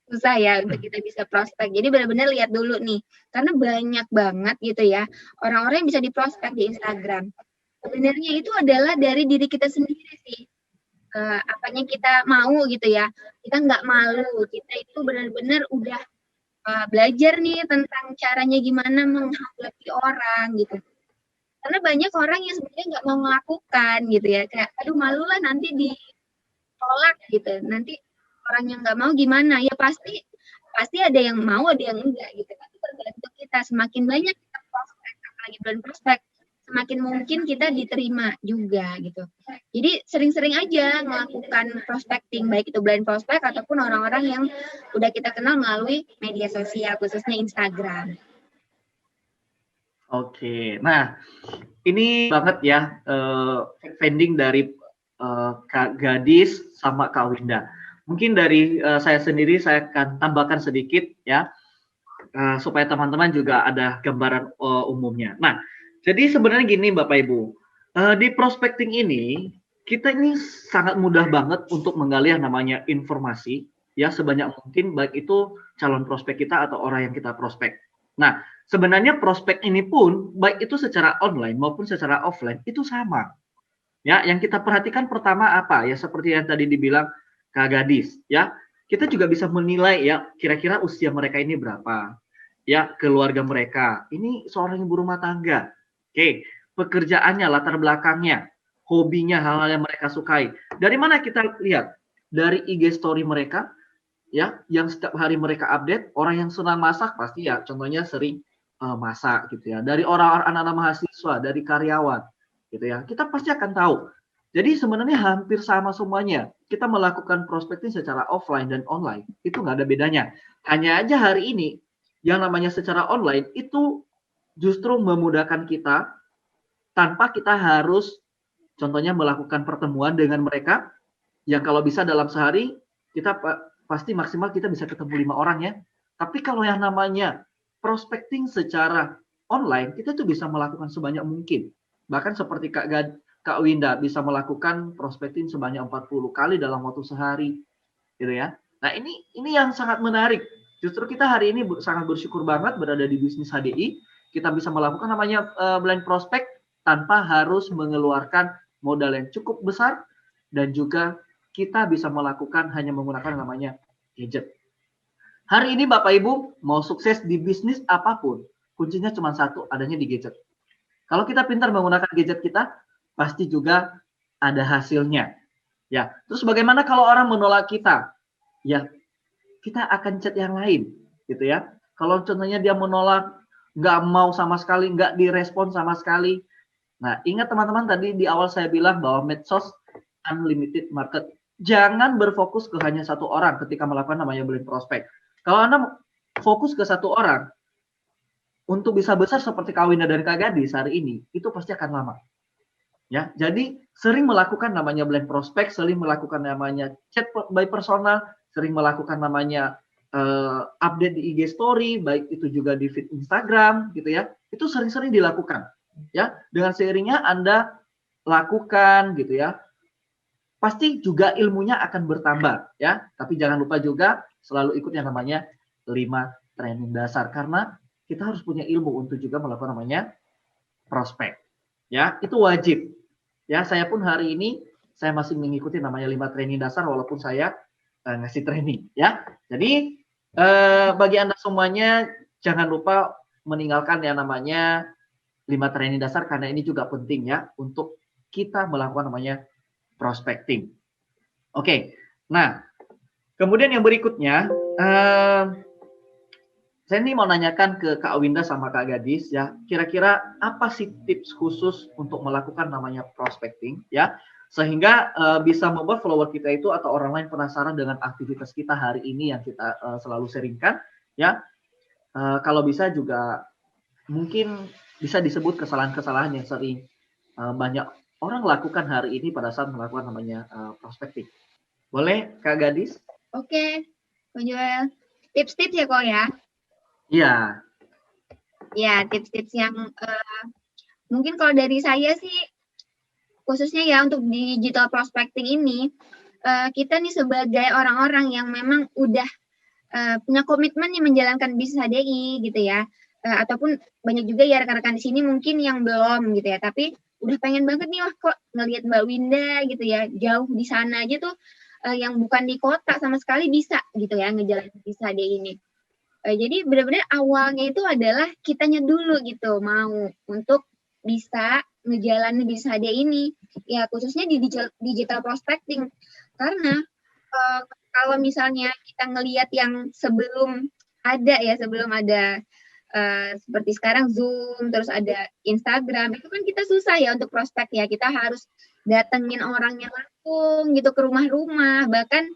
Susah ya untuk kita bisa prospek. Jadi benar-benar lihat dulu nih. Karena banyak banget gitu ya orang-orang yang bisa diprospek di Instagram. Sebenarnya itu adalah dari diri kita sendiri sih. Apanya kita mau gitu ya. Kita nggak malu. Kita itu benar-benar udah belajar nih tentang caranya gimana menghadapi orang gitu. Karena banyak orang yang sebenarnya nggak mau melakukan gitu ya. Kayak aduh malu lah nanti ditolak gitu. Nanti orang yang nggak mau gimana? Ya pasti ada yang mau, ada yang enggak gitu. Tapi tergantung kita. Semakin banyak kita prospek, apalagi bulan prospek, semakin mungkin kita diterima juga gitu. Jadi sering-sering aja melakukan prospecting, baik itu blind prospect ataupun orang-orang yang udah kita kenal melalui media sosial, khususnya Instagram. Oke, nah ini banget ya vending dari Kak Gadis sama Kak Winda. Mungkin dari saya sendiri saya akan tambahkan sedikit ya supaya teman-teman juga ada gambaran umumnya. Nah, jadi sebenarnya gini Bapak Ibu, di prospecting ini kita ini sangat mudah banget untuk menggali yang namanya informasi ya sebanyak mungkin baik itu calon prospek kita atau orang yang kita prospek. Nah, sebenarnya prospek ini pun baik itu secara online maupun secara offline itu sama. Ya, yang kita perhatikan pertama apa? Ya seperti yang tadi dibilang Kak Gadis, ya. Kita juga bisa menilai ya kira-kira usia mereka ini berapa. Ya, keluarga mereka. Ini seorang ibu rumah tangga. Oke, pekerjaannya, latar belakangnya, hobinya, hal-hal yang mereka sukai. Dari mana kita lihat? Dari IG story mereka, ya, yang setiap hari mereka update. Orang yang senang masak pasti ya, contohnya sering masak gitu ya. Dari orang-orang anak-anak mahasiswa, dari karyawan, gitu ya. Kita pasti akan tahu. Jadi sebenarnya hampir sama semuanya. Kita melakukan prospecting secara offline dan online itu nggak ada bedanya. Hanya aja hari ini yang namanya secara online itu justru memudahkan kita tanpa kita harus contohnya melakukan pertemuan dengan mereka yang kalau bisa dalam sehari kita pasti maksimal kita bisa ketemu 5 orang ya. Tapi kalau yang namanya prospecting secara online kita tuh bisa melakukan sebanyak mungkin. Bahkan seperti Kak Winda bisa melakukan prospecting sebanyak 40 kali dalam waktu sehari gitu ya. Nah, ini yang sangat menarik. Justru kita hari ini sangat bersyukur banget berada di bisnis HDI. Kita bisa melakukan namanya blind prospect tanpa harus mengeluarkan modal yang cukup besar dan juga kita bisa melakukan hanya menggunakan namanya gadget. Hari ini Bapak Ibu mau sukses di bisnis apapun, kuncinya cuma satu, adanya di gadget. Kalau kita pintar menggunakan gadget kita, pasti juga ada hasilnya. Ya, terus bagaimana kalau orang menolak kita? Ya, kita akan chat yang lain, gitu ya. Kalau contohnya dia menolak, nggak mau sama sekali, nggak direspon sama sekali. Nah, ingat teman-teman tadi di awal saya bilang bahwa medsos unlimited market. Jangan berfokus ke hanya satu orang ketika melakukan namanya blind prospect. Kalau Anda fokus ke satu orang, untuk bisa besar seperti Kak Winda dan Kak Gadis hari ini, itu pasti akan lama. Ya, jadi sering melakukan namanya blind prospect, sering melakukan namanya chat by personal, sering melakukan namanya update di IG story, baik itu juga di feed Instagram, gitu ya. Itu sering-sering dilakukan. Ya, dengan seiringnya Anda lakukan, gitu ya. Pasti juga ilmunya akan bertambah, ya. Tapi jangan lupa juga selalu ikut yang namanya 5 training dasar karena kita harus punya ilmu untuk juga melakukan namanya prospek. Ya, itu wajib. Ya, saya pun hari ini saya masih mengikuti namanya 5 training dasar walaupun saya ngasih training, ya. Jadi bagi Anda semuanya jangan lupa meninggalkan yang namanya 5 training dasar karena ini juga penting ya untuk kita melakukan namanya prospecting. Oke. Nah, kemudian yang berikutnya saya ini mau nanyakan ke Kak Winda sama Kak Gadis ya, kira-kira apa sih tips khusus untuk melakukan namanya prospecting ya, sehingga bisa membuat follower kita itu atau orang lain penasaran dengan aktivitas kita hari ini yang kita selalu sharingkan ya. Kalau bisa juga mungkin bisa disebut kesalahan-kesalahan yang sering banyak orang lakukan hari ini pada saat melakukan namanya prospecting. Boleh Kak Gadis? Oke, Bang Joel. Tips-tips ya kok ya? Iya. Ya, tips-tips yang mungkin kalau dari saya sih, khususnya ya untuk digital prospecting ini, kita nih sebagai orang-orang yang memang udah punya komitmen nih menjalankan bisnis HDI gitu ya, ataupun banyak juga ya rekan-rekan di sini mungkin yang belum gitu ya, tapi udah pengen banget nih, wah kok ngelihat Mbak Winda gitu ya, jauh di sana aja tuh yang bukan di kota sama sekali bisa gitu ya ngejalanin bisnis HDI ini. Jadi benar-benar awalnya itu adalah kitanya dulu gitu mau untuk bisa ngejalanin bisnis HDI ini, ya khususnya di digital prospecting. Karena kalau misalnya kita ngelihat yang sebelum ada seperti sekarang Zoom, terus ada Instagram, itu kan kita susah ya untuk prospek ya, kita harus datengin orangnya langsung gitu ke rumah-rumah, bahkan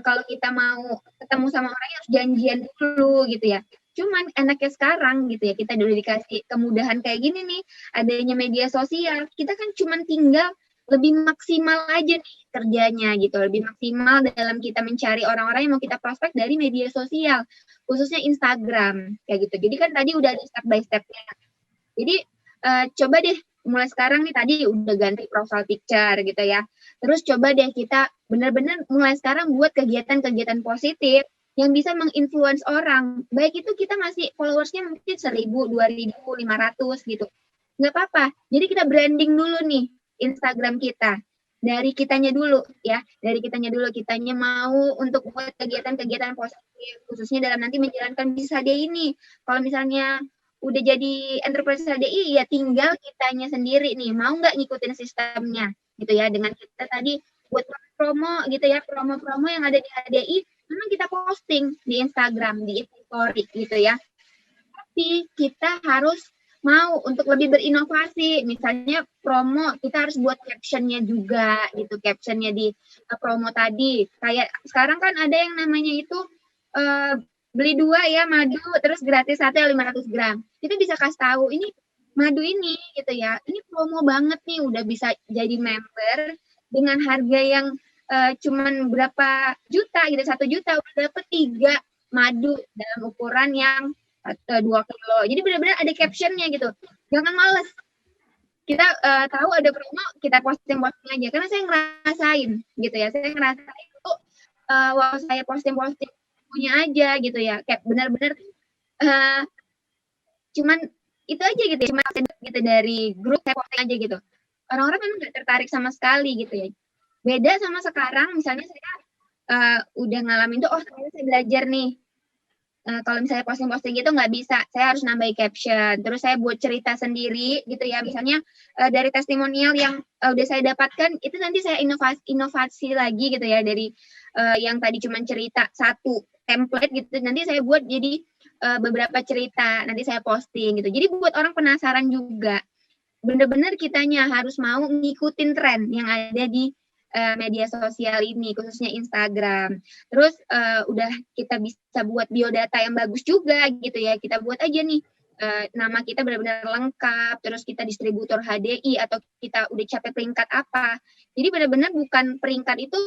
kalau kita mau ketemu sama orangnya harus janjian dulu gitu ya. Cuman enaknya sekarang gitu ya, kita udah dikasih kemudahan kayak gini nih, adanya media sosial, kita kan cuman tinggal lebih maksimal aja nih kerjanya gitu, lebih maksimal dalam kita mencari orang-orang yang mau kita prospek dari media sosial, khususnya Instagram kayak gitu. Jadi kan tadi udah ada step by stepnya. Jadi coba deh mulai sekarang nih, tadi udah ganti profile picture gitu ya. Terus coba deh kita benar-benar mulai sekarang buat kegiatan-kegiatan positif yang bisa menginfluence orang. Baik itu kita masih followersnya mungkin 1.000, 2.000, 500 gitu. Nggak apa-apa. Jadi kita branding dulu nih Instagram kita. Dari kitanya dulu ya. Dari kitanya dulu. Kitanya mau untuk buat kegiatan-kegiatan positif. Khususnya dalam nanti menjalankan bisnis HDI ini. Kalau misalnya udah jadi enterprise HDI, ya tinggal kitanya sendiri nih. Mau nggak ngikutin sistemnya gitu ya. Dengan kita tadi buat promo gitu ya. Promo-promo yang ada di HDI memang kita posting di Instagram, di story gitu ya. Tapi kita harus mau untuk lebih berinovasi. Misalnya promo, kita harus buat captionnya juga gitu. Captionnya di promo tadi. Kayak sekarang kan ada yang namanya itu beli 2 ya madu, terus gratis 1 500 gram. Itu bisa kasih tahu, ini madu ini gitu ya. Ini promo banget nih, udah bisa jadi member dengan harga yang cuman berapa juta gitu, 1 juta udah dapet 3 madu dalam ukuran yang 2 kilo. Jadi benar-benar ada captionnya gitu. Jangan males. Kita tahu ada promo, kita posting-posting aja. Karena saya ngerasain gitu ya. Saya ngerasain itu waktu saya posting-posting punya aja gitu ya. Kayak benar-benar cuman itu aja gitu ya. Cuma gitu dari grup saya posting aja gitu. Orang-orang memang nggak tertarik sama sekali gitu ya. Beda sama sekarang, misalnya saya udah ngalamin tuh, saya belajar nih. Kalau misalnya posting-posting gitu nggak bisa, saya harus nambahin caption. Terus saya buat cerita sendiri gitu ya. Misalnya dari testimonial yang udah saya dapatkan, itu nanti saya inovasi lagi gitu ya. Dari yang tadi cuma cerita satu template gitu, nanti saya buat jadi beberapa cerita. Nanti saya posting gitu. Jadi buat orang penasaran juga. Bener-bener kitanya harus mau ngikutin tren yang ada di media sosial ini, khususnya Instagram. Terus udah kita bisa buat biodata yang bagus juga gitu ya. Kita buat aja nih nama kita benar-benar lengkap, terus kita distributor HDI atau kita udah capai peringkat apa. Jadi benar-benar bukan peringkat itu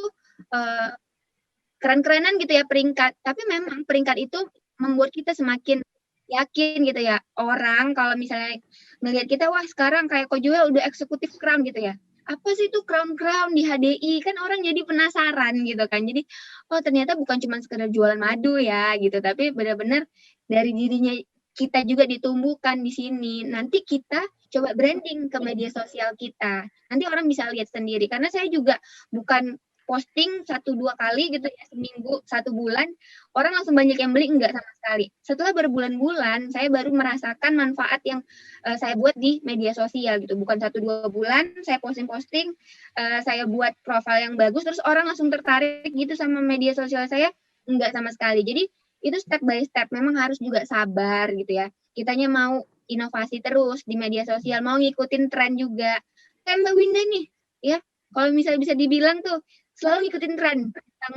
keren-kerenan gitu ya peringkat, tapi memang peringkat itu membuat kita semakin yakin gitu ya. Orang kalau misalnya melihat kita, wah sekarang kayak Ko Joel udah eksekutif crown gitu ya. Apa sih itu crown-crown di HDI? Kan orang jadi penasaran gitu kan. Jadi, oh ternyata bukan cuma sekedar jualan madu ya gitu, tapi benar-benar dari dirinya kita juga ditumbuhkan di sini. Nanti kita coba branding ke media sosial kita. Nanti orang bisa lihat sendiri. Karena saya juga bukan posting 1-2 kali gitu ya, seminggu, 1 bulan, orang langsung banyak yang beli, enggak sama sekali. Setelah berbulan-bulan, saya baru merasakan manfaat yang saya buat di media sosial gitu. Bukan 1-2 bulan, saya posting-posting, saya buat profil yang bagus, terus orang langsung tertarik gitu sama media sosial saya, enggak sama sekali. Jadi, itu step by step, memang harus juga sabar gitu ya. Kitanya mau inovasi terus di media sosial, mau ngikutin tren juga. Kayak Mbak Winda nih, ya, kalau misalnya bisa dibilang tuh, selalu ngikutin tren tentang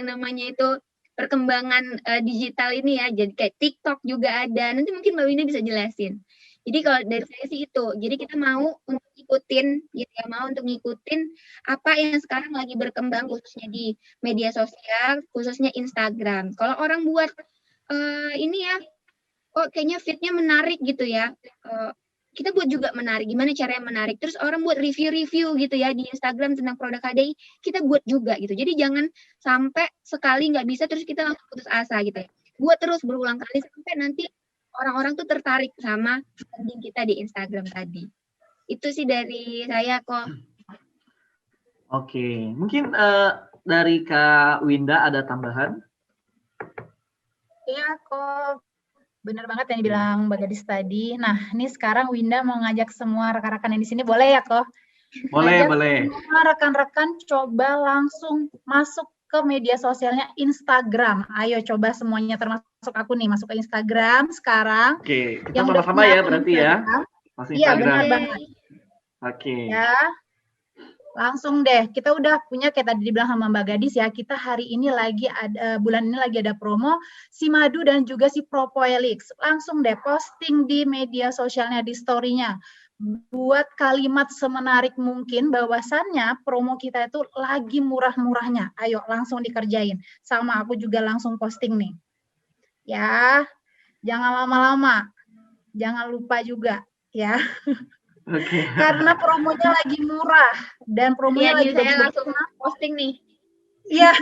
yang namanya itu perkembangan digital ini ya. Jadi kayak TikTok juga ada. Nanti mungkin Mbak Winda bisa jelasin. Jadi kalau dari saya sih itu. Jadi kita mau untuk ngikutin, gitu ya, mau untuk ngikutin apa yang sekarang lagi berkembang khususnya di media sosial, khususnya Instagram. Kalau orang buat ini ya, oh kayaknya fitnya menarik gitu ya. Kita buat juga menarik. Gimana caranya menarik? Terus orang buat review-review gitu ya di Instagram tentang produk HDI, kita buat juga gitu. Jadi jangan sampai sekali nggak bisa terus kita langsung putus asa gitu ya. Buat terus berulang kali sampai nanti orang-orang tuh tertarik sama branding kita di Instagram tadi. Itu sih dari saya kok. Oke, mungkin dari Kak Winda ada tambahan? Iya kok. Benar banget yang dibilang Mbak Gadis tadi. Nah, ini sekarang Winda mau ngajak semua rekan-rekan yang di sini, boleh ya, Ko? Boleh, ngajak boleh. Semua rekan-rekan coba langsung masuk ke media sosialnya Instagram. Ayo coba semuanya, termasuk aku nih, masuk ke Instagram sekarang. Oke, kita sama-sama ya berarti ya. Iya, benar banget. Oke. Ya. Langsung deh, kita udah punya kayak tadi dibilang sama Mbak Gadis ya, kita hari ini lagi ada, bulan ini lagi ada promo si madu dan juga si Propoelix. Langsung deh posting di media sosialnya, di story-nya. Buat kalimat semenarik mungkin bahwasannya promo kita itu lagi murah-murahnya. Ayo langsung dikerjain. Sama aku juga langsung posting nih. Ya, jangan lama-lama. Jangan lupa juga ya. Karena promonya lagi murah dan promonya lagi saya langsung posting nih. Iya,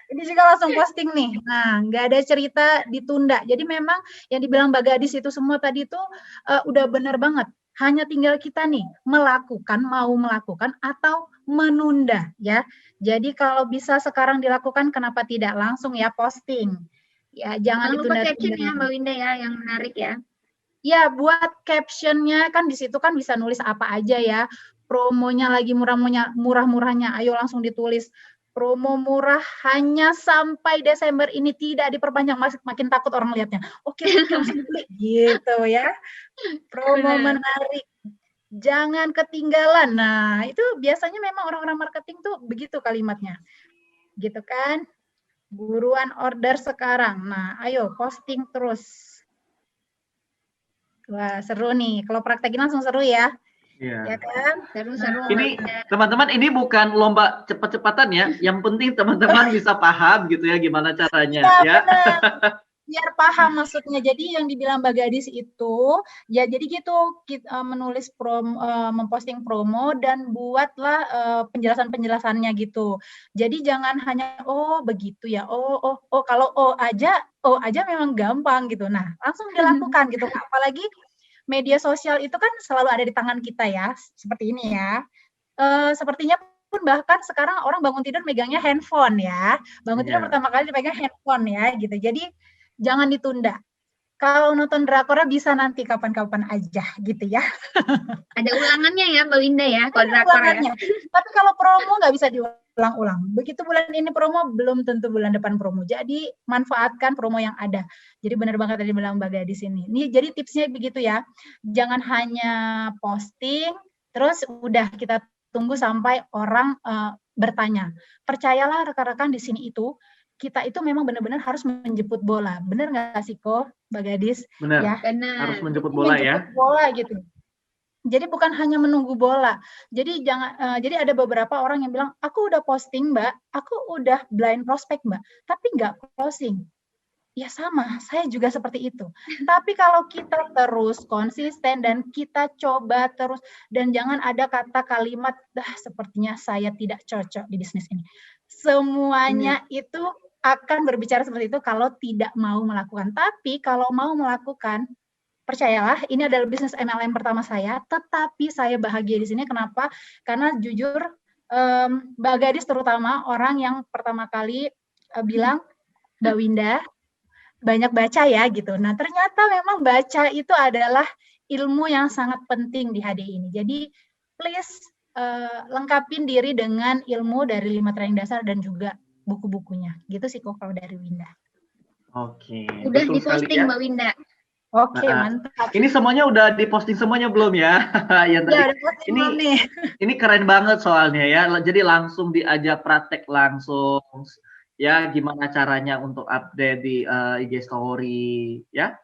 ini juga langsung posting nih. Nah, nggak ada cerita ditunda. Jadi memang yang dibilang Mbak Gadis itu semua tadi tuh udah benar banget. Hanya tinggal kita nih mau melakukan atau menunda ya. Jadi kalau bisa sekarang dilakukan, kenapa tidak langsung ya posting? Ya, jangan Jangan lupa caption ya ditunda-tunda. Mbak Winda ya, yang menarik ya. Ya, buat captionnya kan di situ kan bisa nulis apa aja ya. Promonya lagi murah-murahnya, ayo langsung ditulis. Promo murah hanya sampai Desember ini, tidak diperpanjang, makin takut orang lihatnya. Oke, langsung dibeli gitu ya. Promo Benar. menarik, jangan ketinggalan. Nah, itu biasanya memang orang-orang marketing tuh begitu kalimatnya. Gitu kan? Buruan order sekarang. Nah, ayo posting terus. Wah, seru nih. Kalau praktekin langsung seru ya. Ya Iya. kan? Seru-seru Mbak Ini Winda. teman-teman, ini bukan lomba cepat-cepatan ya. Yang penting teman-teman bisa paham gitu ya gimana caranya Iya, ya. benar. Biar paham maksudnya. Jadi yang dibilang Mbak Gadis itu, ya jadi gitu, kita menulis memposting promo dan buatlah penjelasan-penjelasannya gitu. Jadi jangan hanya oh begitu ya, kalau oh aja memang gampang gitu. Nah, langsung dilakukan gitu. Apalagi media sosial itu kan selalu ada di tangan kita ya, seperti ini ya. Sepertinya pun bahkan sekarang orang bangun tidur megangnya handphone ya. Bangun tidur Iya. pertama kali dipegang handphone ya gitu. Jadi jangan ditunda. Kalau nonton drakornya bisa nanti kapan-kapan aja gitu ya. Ada ulangannya ya Mbak Winda ya, kalau Ada drakor ya. ulangannya. Tapi kalau promo nggak bisa diulang-ulang. Begitu bulan ini promo, belum tentu bulan depan promo. Jadi manfaatkan promo yang ada. Jadi benar banget tadi bilang Mbak Gadis ini. Ini jadi tipsnya begitu ya. Jangan hanya posting, terus udah kita tunggu sampai orang bertanya. Percayalah rekan-rekan di sini itu, kita itu memang benar-benar harus menjemput bola. Benar nggak sih kok, Mbak Gadis? Benar. Ya. Harus Benar. menjemput bola ya. Menjemput bola gitu. Jadi bukan hanya menunggu bola. Jadi jadi ada beberapa orang yang bilang, aku udah posting Mbak, aku udah blind prospect Mbak, tapi nggak closing. Ya sama, saya juga seperti itu. Tapi kalau kita terus konsisten dan kita coba terus, dan jangan ada kata kalimat, sepertinya saya tidak cocok di bisnis ini. Semuanya itu akan berbicara seperti itu kalau tidak mau melakukan. Tapi kalau mau melakukan, percayalah, ini adalah bisnis MLM pertama saya, tetapi saya bahagia di sini. Kenapa? Karena jujur, Mbak Gadis terutama orang yang pertama kali bilang, Mbak Winda, banyak baca ya gitu. Nah, ternyata memang baca itu adalah ilmu yang sangat penting di HDI ini. Jadi, please lengkapin diri dengan ilmu dari 5 training dasar dan juga buku-bukunya. Gitu sih kok kalau dari Winda. Oke. Udah Betul sekali diposting ya. Mbak Winda. Oke, mantap. Ini semuanya udah diposting semuanya belum ya? Yang tadi. Ya, udah posting Ini belum nih? ini keren banget soalnya ya. Jadi langsung diajak praktek langsung. Ya, gimana caranya untuk update di IG story ya.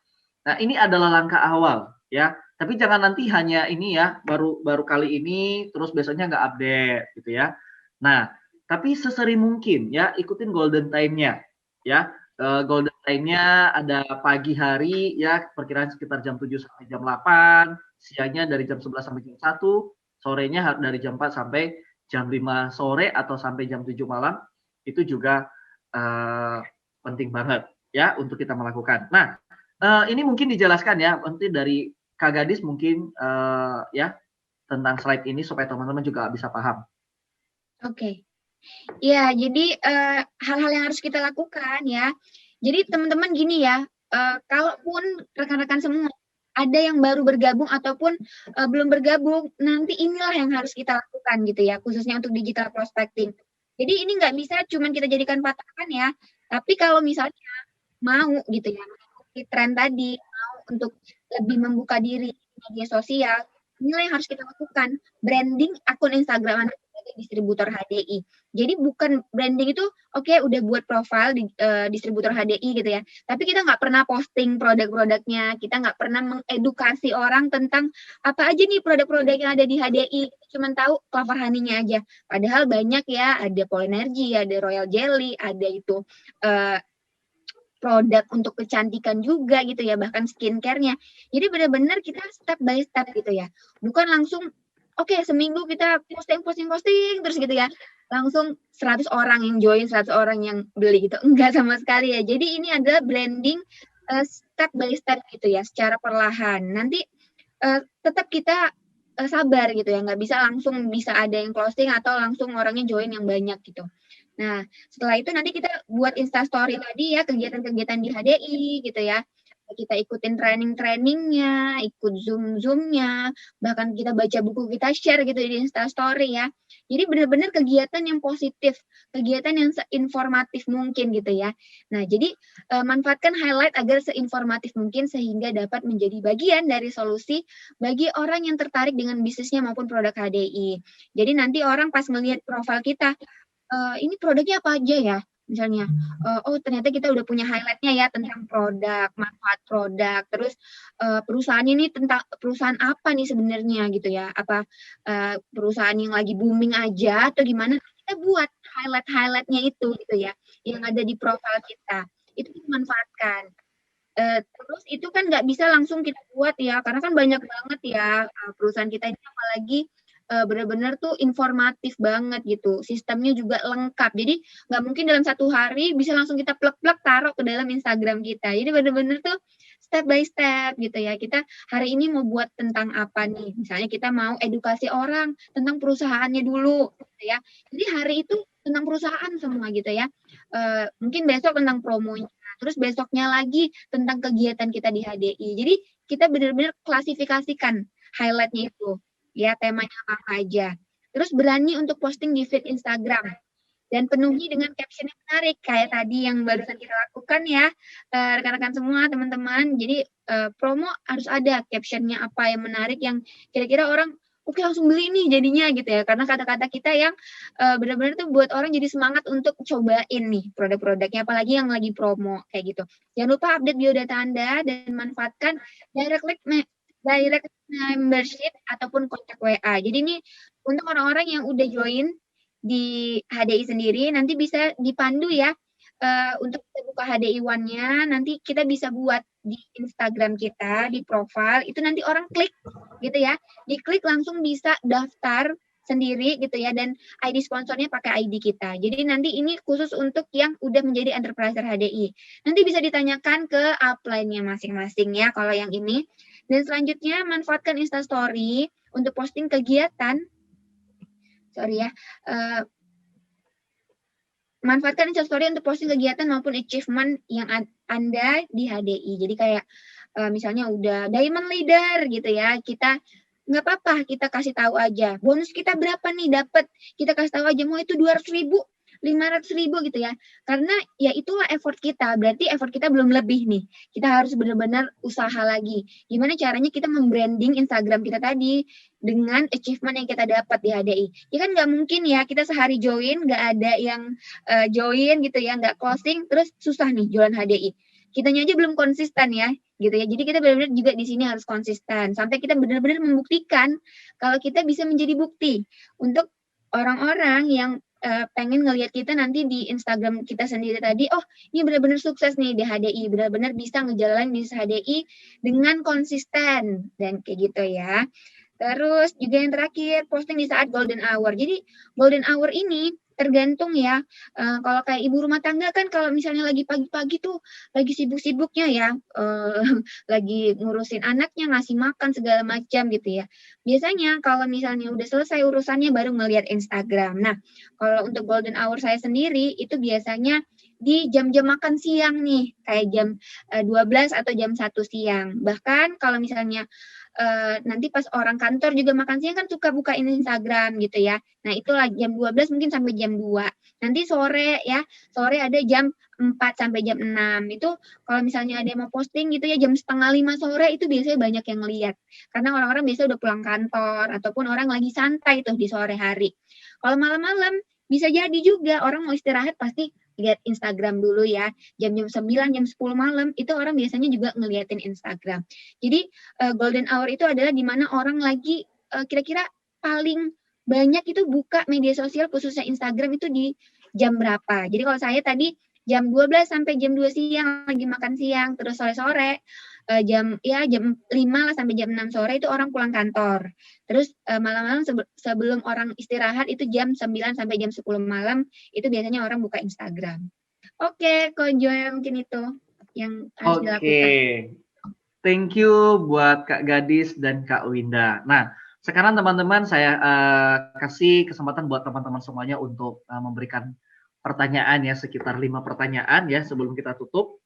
Nah, ini adalah langkah awal ya. Tapi jangan nanti hanya ini ya, baru kali ini terus besoknya nggak update gitu ya. Nah, tapi sesering mungkin ya ikutin golden time-nya ya. Golden time-nya ada pagi hari ya, perkiraan sekitar jam 7 sampai jam 8, siangnya dari jam 11 sampai jam 1, sorenya dari jam 4 sampai jam 5 sore atau sampai jam 7 malam. Itu juga penting banget ya untuk kita melakukan. Nah, ini mungkin dijelaskan ya, nanti dari Kak Gadis mungkin ya tentang slide ini supaya teman-teman juga bisa paham. Oke. Ya, jadi hal-hal yang harus kita lakukan ya. Jadi teman-teman gini ya, kalaupun rekan-rekan semua ada yang baru bergabung ataupun belum bergabung, nanti inilah yang harus kita lakukan gitu ya, khususnya untuk digital prospecting. Jadi ini nggak bisa cuma kita jadikan patokan ya, tapi kalau misalnya mau gitu ya, mengikuti tren tadi, mau untuk lebih membuka diri di media sosial, inilah yang harus kita lakukan, branding akun Instagram Anda sebagai distributor HDI. Jadi bukan branding itu oke, udah buat profil di distributor HDI gitu ya, tapi kita nggak pernah posting produk-produknya, kita nggak pernah mengedukasi orang tentang apa aja nih produk-produk yang ada di HDI, kita cuma tahu Clover Honey-nya aja. Padahal banyak ya, ada Polynergy, ada Royal Jelly, ada itu produk untuk kecantikan juga gitu ya, bahkan skincare-nya. Jadi benar-benar kita step by step gitu ya. Bukan langsung oke, seminggu kita posting terus gitu ya. Langsung 100 orang yang join, 100 orang yang beli gitu. Enggak sama sekali ya. Jadi ini adalah branding step by step gitu ya, secara perlahan. Nanti tetap kita sabar gitu ya, nggak bisa langsung bisa ada yang closing atau langsung orangnya join yang banyak gitu. Nah, setelah itu nanti kita buat Instastory tadi ya, kegiatan-kegiatan di HDI gitu ya. Kita ikutin training-trainingnya, ikut Zoom-Zoomnya, bahkan kita baca buku, kita share gitu di Instastory ya. Jadi benar-benar kegiatan yang positif, kegiatan yang seinformatif mungkin gitu ya. Nah, jadi manfaatkan highlight agar seinformatif mungkin sehingga dapat menjadi bagian dari solusi bagi orang yang tertarik dengan bisnisnya maupun produk HDI. Jadi nanti orang pas melihat profil kita, ini produknya apa aja ya? Misalnya, oh ternyata kita udah punya highlight-nya ya tentang produk, manfaat produk, terus perusahaan ini tentang perusahaan apa nih sebenarnya gitu ya? Apa perusahaan yang lagi booming aja atau gimana? Kita buat highlight-highlight-nya itu gitu ya, yang ada di profil kita. Itu dimanfaatkan. Terus itu kan nggak bisa langsung kita buat ya, karena kan banyak banget ya perusahaan kita ini apalagi benar-benar tuh informatif banget gitu. Sistemnya juga lengkap. Jadi nggak mungkin dalam satu hari bisa langsung kita plek-plek taruh ke dalam Instagram kita. Jadi benar-benar tuh step by step gitu ya. Kita hari ini mau buat tentang apa nih? Misalnya kita mau edukasi orang tentang perusahaannya dulu gitu ya. Jadi hari itu tentang perusahaan semua gitu ya. Mungkin besok tentang promonya. Terus besoknya lagi tentang kegiatan kita di HDI. Jadi kita benar-benar klasifikasikan highlight-nya itu. Ya, temanya apa aja. Terus berani untuk posting di feed Instagram. Dan penuhi dengan caption yang menarik. Kayak tadi yang barusan kita lakukan ya. Rekan-rekan semua, teman-teman. Jadi promo harus ada captionnya apa yang menarik. Yang kira-kira orang, oke langsung beli nih jadinya gitu ya. Karena kata-kata kita yang benar-benar tuh buat orang jadi semangat untuk cobain nih produk-produknya. Apalagi yang lagi promo kayak gitu. Jangan lupa update biodata Anda dan manfaatkan direct membership ataupun kontak WA. Jadi ini untuk orang-orang yang udah join di HDI sendiri, nanti bisa dipandu ya untuk kita buka HDI One-nya, nanti kita bisa buat di Instagram kita, di profile, itu nanti orang klik gitu ya, diklik langsung bisa daftar sendiri gitu ya, dan ID sponsornya pakai ID kita. Jadi nanti ini khusus untuk yang udah menjadi enterpriser HDI. Nanti bisa ditanyakan ke upline-nya masing-masing ya kalau yang ini. Dan selanjutnya manfaatkan Instastory untuk posting kegiatan. Manfaatkan Instastory untuk posting kegiatan maupun achievement yang Anda di HDI. Jadi kayak misalnya udah diamond leader gitu ya, kita nggak apa-apa kita kasih tahu aja. Bonus kita berapa nih dapat? Kita kasih tahu aja, mau itu 200.000, 500.000 gitu ya. Karena ya itulah effort kita, berarti effort kita belum lebih nih. Kita harus benar-benar usaha lagi. Gimana caranya kita membranding Instagram kita tadi dengan achievement yang kita dapat di HDI. Ya kan nggak mungkin ya kita sehari join, nggak ada yang join gitu ya, nggak closing, terus susah nih jualan HDI. Kitanya aja belum konsisten ya, gitu ya. Jadi kita benar-benar juga di sini harus konsisten sampai kita benar-benar membuktikan kalau kita bisa menjadi bukti untuk orang-orang yang pengen ngelihat kita nanti di Instagram kita sendiri tadi, oh ini benar-benar sukses nih di HDI, benar-benar bisa ngejalanin bisnis HDI dengan konsisten dan kayak gitu ya. Terus juga yang terakhir, posting di saat golden hour. Jadi golden hour ini tergantung ya. Kalau kayak ibu rumah tangga kan kalau misalnya lagi pagi-pagi tuh lagi sibuk-sibuknya ya, lagi ngurusin anaknya, ngasih makan segala macam gitu ya. Biasanya kalau misalnya udah selesai urusannya baru ngelihat Instagram. Nah, kalau untuk golden hour saya sendiri itu biasanya di jam-jam makan siang nih, kayak jam 12 atau jam 1 siang. Bahkan kalau misalnya nanti pas orang kantor juga makan siang kan suka bukain Instagram gitu ya. Nah, itulah jam 12 mungkin sampai jam 2. Nanti sore ya, sore ada jam 4 sampai jam 6. Itu kalau misalnya ada yang mau posting gitu ya jam 4:30 sore itu biasanya banyak yang lihat. Karena orang-orang biasa udah pulang kantor ataupun orang lagi santai tuh di sore hari. Kalau malam-malam bisa jadi juga orang mau istirahat pasti lihat Instagram dulu ya. Jam-jam 9, jam 10 malam itu orang biasanya juga ngeliatin Instagram. Jadi golden hour itu adalah di mana orang lagi kira-kira paling banyak itu buka media sosial khususnya Instagram itu di jam berapa. Jadi kalau saya tadi jam 12 sampai jam 2 siang lagi makan siang, terus sore-sore jam 5 lah sampai jam 6 sore itu orang pulang kantor. Terus malam-malam sebelum orang istirahat itu jam 9 sampai jam 10 malam itu biasanya orang buka Instagram. Oke, Ko Joy mungkin itu yang harus dilakukan. Thank you buat Kak Gadis dan Kak Winda. Nah, sekarang teman-teman saya kasih kesempatan buat teman-teman semuanya untuk memberikan pertanyaan ya, sekitar 5 pertanyaan ya sebelum kita tutup.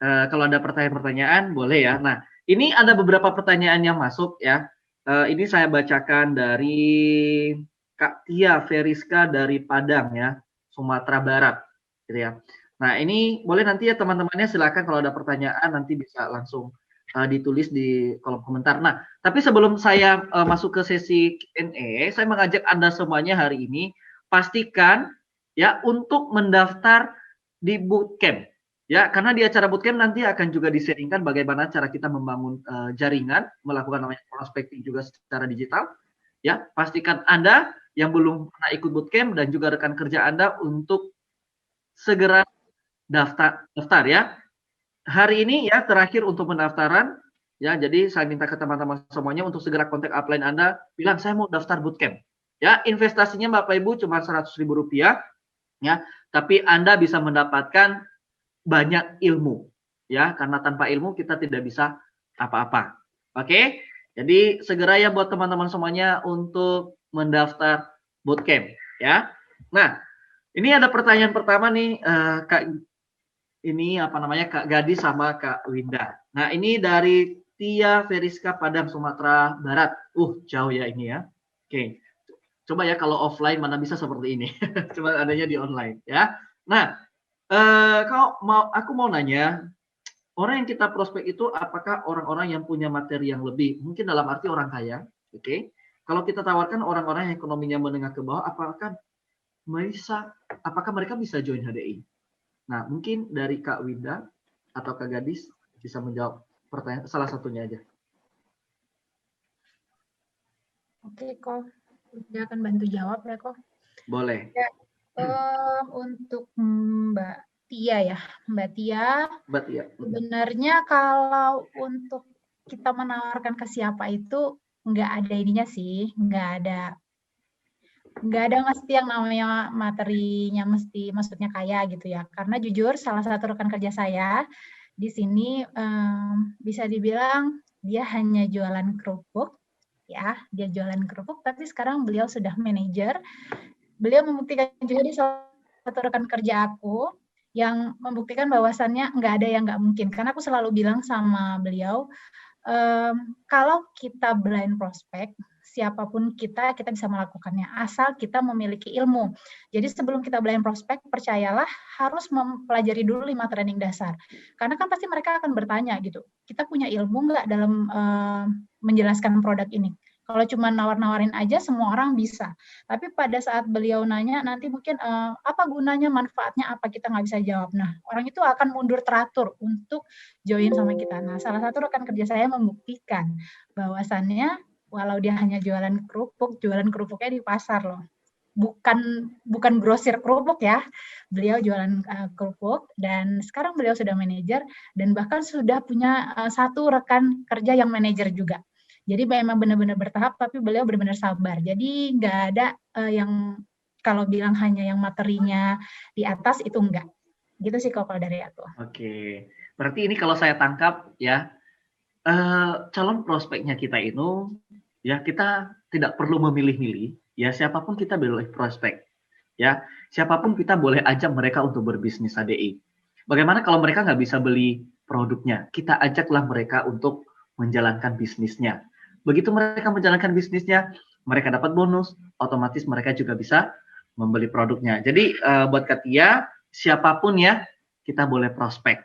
Kalau ada pertanyaan-pertanyaan boleh ya. Nah, ini ada beberapa pertanyaan yang masuk ya. Ini saya bacakan dari Kak Tia Veriska dari Padang ya, Sumatera Barat gitu ya. Nah, ini boleh nanti ya teman-temannya silakan kalau ada pertanyaan nanti bisa langsung ditulis di kolom komentar. Nah, tapi sebelum saya masuk ke sesi Q&A, saya mengajak Anda semuanya hari ini pastikan ya untuk mendaftar di bootcamp. Ya, karena di acara bootcamp nanti akan juga di-sharingkan bagaimana cara kita membangun jaringan, melakukan namanya prospecting juga secara digital. Ya, pastikan Anda yang belum pernah ikut bootcamp dan juga rekan kerja Anda untuk segera daftar ya. Hari ini ya terakhir untuk pendaftaran ya, jadi saya minta ke teman-teman semuanya untuk segera kontak upline Anda, bilang saya mau daftar bootcamp. Ya, investasinya Bapak Ibu cuma Rp100.000 ya, tapi Anda bisa mendapatkan banyak ilmu ya, karena tanpa ilmu kita tidak bisa apa-apa. Oke? Jadi segera ya buat teman-teman semuanya untuk mendaftar bootcamp ya. Nah, ini ada pertanyaan pertama nih Kak, ini apa namanya, Kak Gadis sama Kak Winda. Nah, ini dari Tia Veriska Padang Sumatera Barat. Jauh ya ini ya. Oke. Coba ya kalau offline mana bisa seperti ini. Cuma adanya di online ya. Nah, aku mau nanya, orang yang kita prospek itu apakah orang-orang yang punya materi yang lebih? Mungkin dalam arti orang kaya, oke? Kalau kita tawarkan orang-orang yang ekonominya menengah ke bawah, apakah mereka bisa join HDI? Nah, mungkin dari Kak Winda atau Kak Gadis bisa menjawab pertanyaan salah satunya aja. Oke, Ko. Dia akan bantu jawab ya, Ko. Boleh. Ya, untuk Mbak Tia ya. Mbak Tia, sebenarnya kalau untuk kita menawarkan ke siapa itu nggak ada ininya sih, nggak ada mesti yang namanya materinya mesti maksudnya kaya gitu ya. Karena jujur salah satu rekan kerja saya di sini bisa dibilang dia hanya jualan kerupuk ya, dia jualan kerupuk tapi sekarang beliau sudah manajer. Beliau membuktikan juga di salah satu rekan kerja aku yang membuktikan bahwasannya nggak ada yang nggak mungkin. Karena aku selalu bilang sama beliau, kalau kita blind prospect, siapapun kita bisa melakukannya asal kita memiliki ilmu. Jadi sebelum kita blind prospect, percayalah harus mempelajari dulu 5 training dasar. Karena kan pasti mereka akan bertanya gitu, kita punya ilmu nggak dalam menjelaskan produk ini? Kalau cuma nawar-nawarin aja semua orang bisa. Tapi pada saat beliau nanya nanti mungkin apa gunanya, manfaatnya apa, kita nggak bisa jawab. Nah, orang itu akan mundur teratur untuk join sama kita. Nah, salah satu rekan kerja saya membuktikan bahwasannya walau dia hanya jualan kerupuknya di pasar loh. Bukan grosir kerupuk ya. Beliau jualan kerupuk dan sekarang beliau sudah manajer dan bahkan sudah punya satu rekan kerja yang manajer juga. Jadi memang benar-benar bertahap tapi beliau benar-benar sabar. Jadi nggak ada yang kalau bilang hanya yang materinya di atas itu enggak. Gitu sih kalau dari aku. Oke. Berarti ini kalau saya tangkap ya, calon prospeknya kita itu ya kita tidak perlu memilih-milih ya, siapapun kita boleh prospek ya, siapapun kita boleh ajak mereka untuk berbisnis HDI. Bagaimana kalau mereka nggak bisa beli produknya, kita ajaklah mereka untuk menjalankan bisnisnya. Begitu mereka menjalankan bisnisnya, mereka dapat bonus, otomatis mereka juga bisa membeli produknya. Jadi buat Katia, siapapun ya kita boleh prospek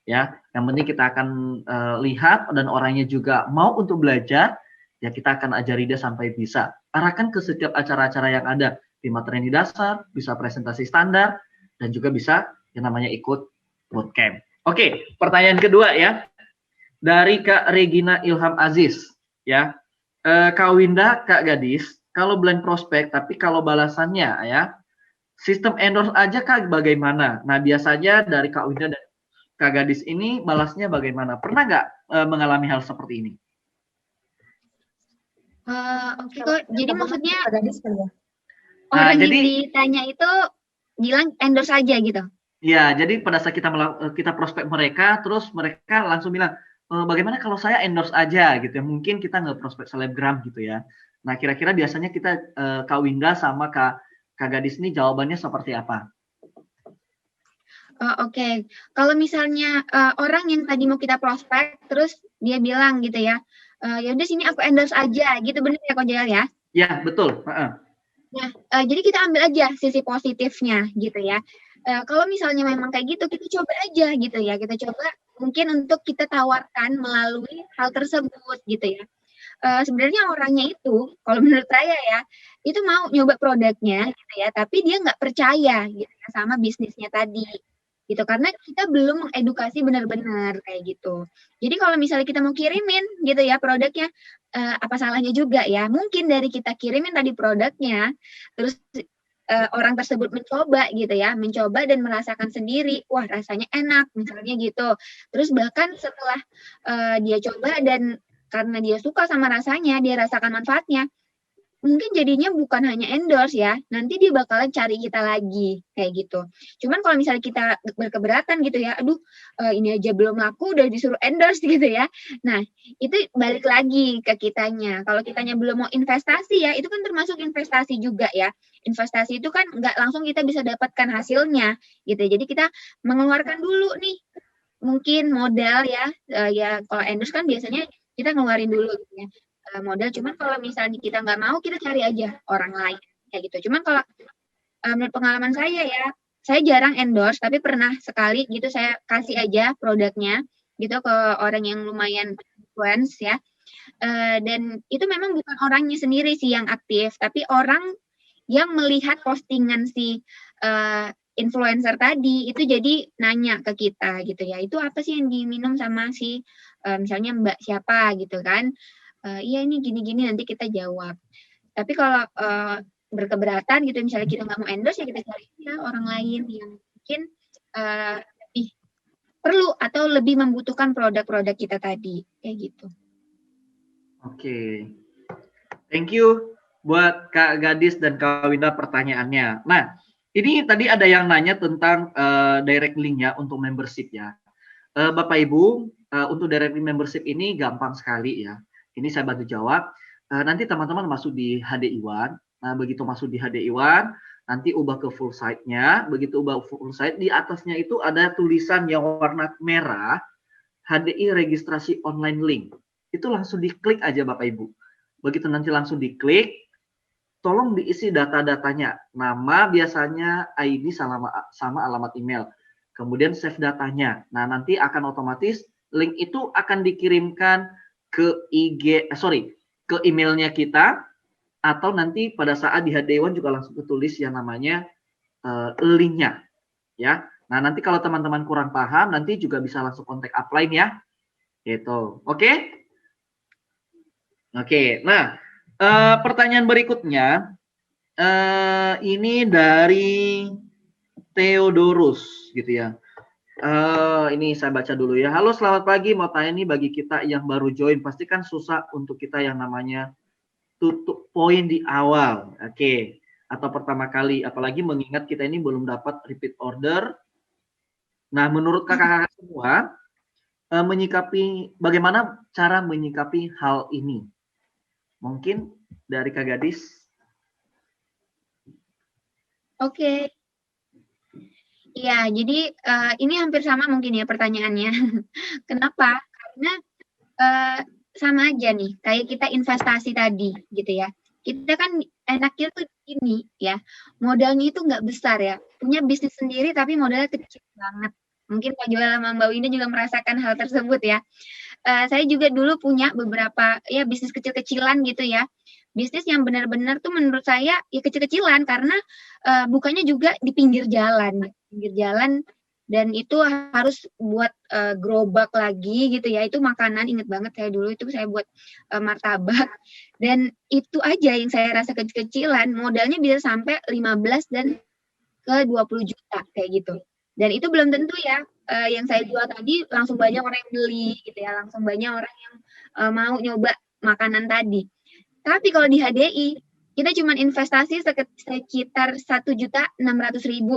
ya, yang penting kita akan lihat dan orangnya juga mau untuk belajar ya, kita akan ajari dia sampai bisa. Arahkan ke setiap acara-acara yang ada, 5 training dasar, bisa presentasi standar dan juga bisa yang namanya ikut bootcamp. Oke, pertanyaan kedua ya dari Kak Regina Ilham Aziz ya. Kak Winda, Kak Gadis, kalau blind prospect tapi kalau balasannya ya sistem endorse aja Kak bagaimana? Nah, biasanya dari Kak Winda dan Kak Gadis ini balasnya bagaimana? Pernah nggak mengalami hal seperti ini? Oke kok. Jadi maksudnya Gadis kali ya? orang jadi, yang ditanya itu bilang endorse aja gitu. Ya, jadi pada saat kita prospek mereka, terus mereka langsung bilang, bagaimana kalau saya endorse aja gitu ya? Mungkin kita nggak prospek selebgram gitu ya. Nah, kira-kira biasanya kita Kak Winda sama Kak Gadis ini jawabannya seperti apa? Oke. Kalau misalnya orang yang tadi mau kita prospek, terus dia bilang gitu ya, ya udah sini aku endorse aja, gitu bener ya Kak Joel ya? Ya, betul. Nah, jadi kita ambil aja sisi positifnya gitu ya. Kalau misalnya memang kayak gitu, kita coba aja gitu ya. Kita coba mungkin untuk kita tawarkan melalui hal tersebut gitu ya. Sebenarnya orangnya itu, kalau menurut saya ya, itu mau nyoba produknya gitu ya, tapi dia nggak percaya gitu ya sama bisnisnya tadi gitu karena kita belum mengedukasi benar-benar kayak gitu. Jadi kalau misalnya kita mau kirimin gitu ya produknya, apa salahnya juga ya? Mungkin dari kita kirimin tadi produknya, terus orang tersebut mencoba gitu ya, mencoba dan merasakan sendiri, wah rasanya enak misalnya gitu. Terus bahkan setelah dia coba dan karena dia suka sama rasanya, dia rasakan manfaatnya, mungkin jadinya bukan hanya endorse ya, nanti dia bakalan cari kita lagi kayak gitu. Cuman kalau misalnya kita berkeberatan gitu ya, aduh ini aja belum laku udah disuruh endorse gitu ya. Nah, itu balik lagi ke kitanya. Kalau kitanya belum mau investasi ya, itu kan termasuk investasi juga ya. Investasi itu kan nggak langsung kita bisa dapatkan hasilnya gitu. Jadi kita mengeluarkan dulu nih mungkin modal ya, ya kalau endorse kan biasanya kita ngeluarin dulu gitu ya modal. Cuman kalau misalnya kita nggak mau, kita cari aja orang lain kayak gitu. Cuman kalau menurut pengalaman saya ya, saya jarang endorse, tapi pernah sekali gitu saya kasih aja produknya gitu ke orang yang lumayan influence ya. Dan itu memang bukan orangnya sendiri sih yang aktif, tapi orang yang melihat postingan si influencer tadi itu jadi nanya ke kita gitu ya, itu apa sih yang diminum sama si misalnya Mbak siapa gitu kan. Iya ini gini-gini nanti kita jawab. Tapi kalau berkeberatan gitu misalnya kita nggak mau endorse ya kita cari ya orang lain yang mungkin lebih perlu atau lebih membutuhkan produk-produk kita tadi kayak gitu. Oke. Thank you buat Kak Gadis dan Kak Winda pertanyaannya. Nah, ini tadi ada yang nanya tentang direct link-nya untuk membership ya. Bapak Ibu, untuk direct link membership ini gampang sekali ya. Ini saya bantu jawab. Nanti teman-teman masuk di HDI1. Nah, begitu masuk di HDI1, nanti ubah ke full site-nya. Begitu ubah full site, di atasnya itu ada tulisan yang warna merah, HDI registrasi online link. Itu langsung diklik aja Bapak Ibu. Begitu nanti langsung diklik, tolong diisi data-datanya. Nama biasanya ID sama alamat email. Kemudian save datanya. Nah, nanti akan otomatis link itu akan dikirimkan ke ke emailnya kita, atau nanti pada saat di HDI1 juga langsung ketulis yang namanya linknya. Ya. Nah, nanti kalau teman-teman kurang paham, nanti juga bisa langsung kontak upline ya. Gitu. Oke? Oke. Nah, pertanyaan berikutnya ini dari Theodorus gitu ya. Ini saya baca dulu ya. Halo, selamat pagi. Mau tanya nih bagi kita yang baru join, pasti kan susah untuk kita yang namanya tutup poin di awal. Oke. Atau pertama kali, apalagi mengingat kita ini belum dapat repeat order. Nah, menurut kakak-kakak semua, bagaimana cara menyikapi hal ini? Mungkin dari Kak Gadis. Oke. Ya, jadi ini hampir sama mungkin ya pertanyaannya. Kenapa? Karena sama aja nih, kayak kita investasi tadi gitu ya. Kita kan enaknya tuh ini ya, modalnya itu nggak besar ya. Punya bisnis sendiri tapi modalnya kecil banget. Mungkin Pak Joel sama Mbak Winda juga merasakan hal tersebut ya. Saya juga dulu punya beberapa ya bisnis kecil-kecilan gitu ya. Bisnis yang benar-benar tuh menurut saya ya kecil-kecilan karena bukannya juga di pinggir jalan dan itu harus buat gerobak lagi gitu ya. Itu makanan inget banget saya dulu itu saya buat martabak dan itu aja yang saya rasa kecil-kecilan modalnya bisa sampai 15 dan ke 20 juta kayak gitu. Dan itu belum tentu ya yang saya jual tadi langsung banyak orang yang beli gitu ya, langsung banyak orang yang mau nyoba makanan tadi. Tapi kalau di HDI kita cuma investasi sekitar 1.600.000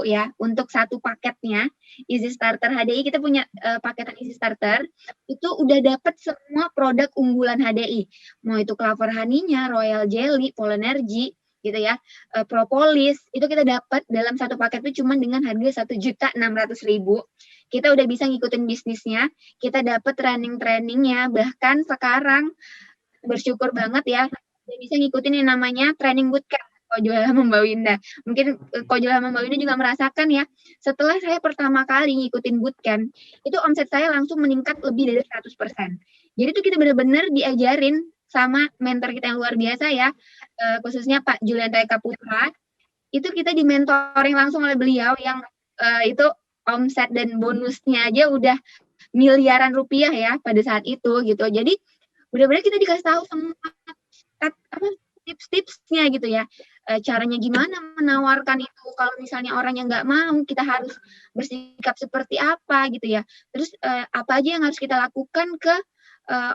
ya untuk satu paketnya Easy Starter HDI. Kita punya paketan Easy Starter itu udah dapat semua produk unggulan HDI, mau itu Clover Honey-nya, Royal Jelly, Polenergy gitu ya, propolis, itu kita dapat dalam satu paket itu cuma dengan harga 1.600.000. Kita udah bisa ngikutin bisnisnya, kita dapat training-trainingnya, bahkan sekarang bersyukur banget ya bisa ngikutin yang namanya training bootcamp Kojola sama Mbak Winda. Mungkin Kojola sama Mbak Winda juga merasakan ya, setelah saya pertama kali ngikutin bootcamp, itu omset saya langsung meningkat lebih dari 100%. Jadi itu kita benar-benar diajarin sama mentor kita yang luar biasa ya, khususnya Pak Julian Eka Putra. Itu kita dimentoring langsung oleh beliau yang itu omset dan bonusnya aja udah miliaran rupiah ya pada saat itu gitu. Jadi benar-benar kita dikasih tahu semua tips-tipsnya gitu ya, caranya gimana menawarkan itu, kalau misalnya orang yang nggak mau kita harus bersikap seperti apa gitu ya, terus apa aja yang harus kita lakukan ke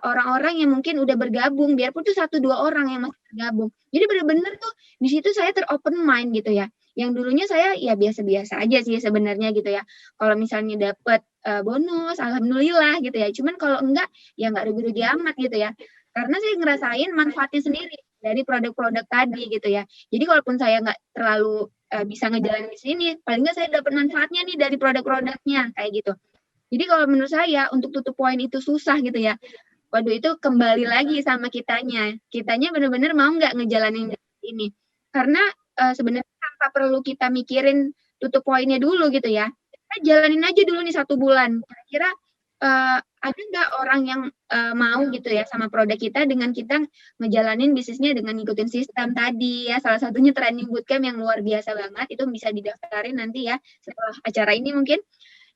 orang-orang yang mungkin udah bergabung, biarpun tuh 1-2 orang yang masih bergabung. Jadi benar-benar tuh di situ saya teropen mind gitu ya, yang dulunya saya ya biasa-biasa aja sih sebenarnya gitu ya, kalau misalnya dapat bonus alhamdulillah gitu ya, cuman kalau enggak ya nggak rugi-rugi amat gitu ya, karena saya ngerasain manfaatnya sendiri dari produk-produk tadi gitu ya. Jadi kalaupun saya nggak terlalu bisa ngejalanin di sini, paling nggak saya dapat manfaatnya nih dari produk-produknya kayak gitu. Jadi kalau menurut saya untuk tutup poin itu susah gitu ya. Waduh, itu kembali lagi sama kitanya. Kitanya benar-benar mau nggak ngejalanin ini. Karena sebenarnya tanpa perlu kita mikirin tutup poinnya dulu gitu ya. Kita jalanin aja dulu nih 1 bulan. Kira-kira ada nggak orang yang mau gitu ya sama produk kita dengan kita ngejalanin bisnisnya dengan ngikutin sistem tadi ya, salah satunya training bootcamp yang luar biasa banget, itu bisa didaftarin nanti ya setelah acara ini mungkin,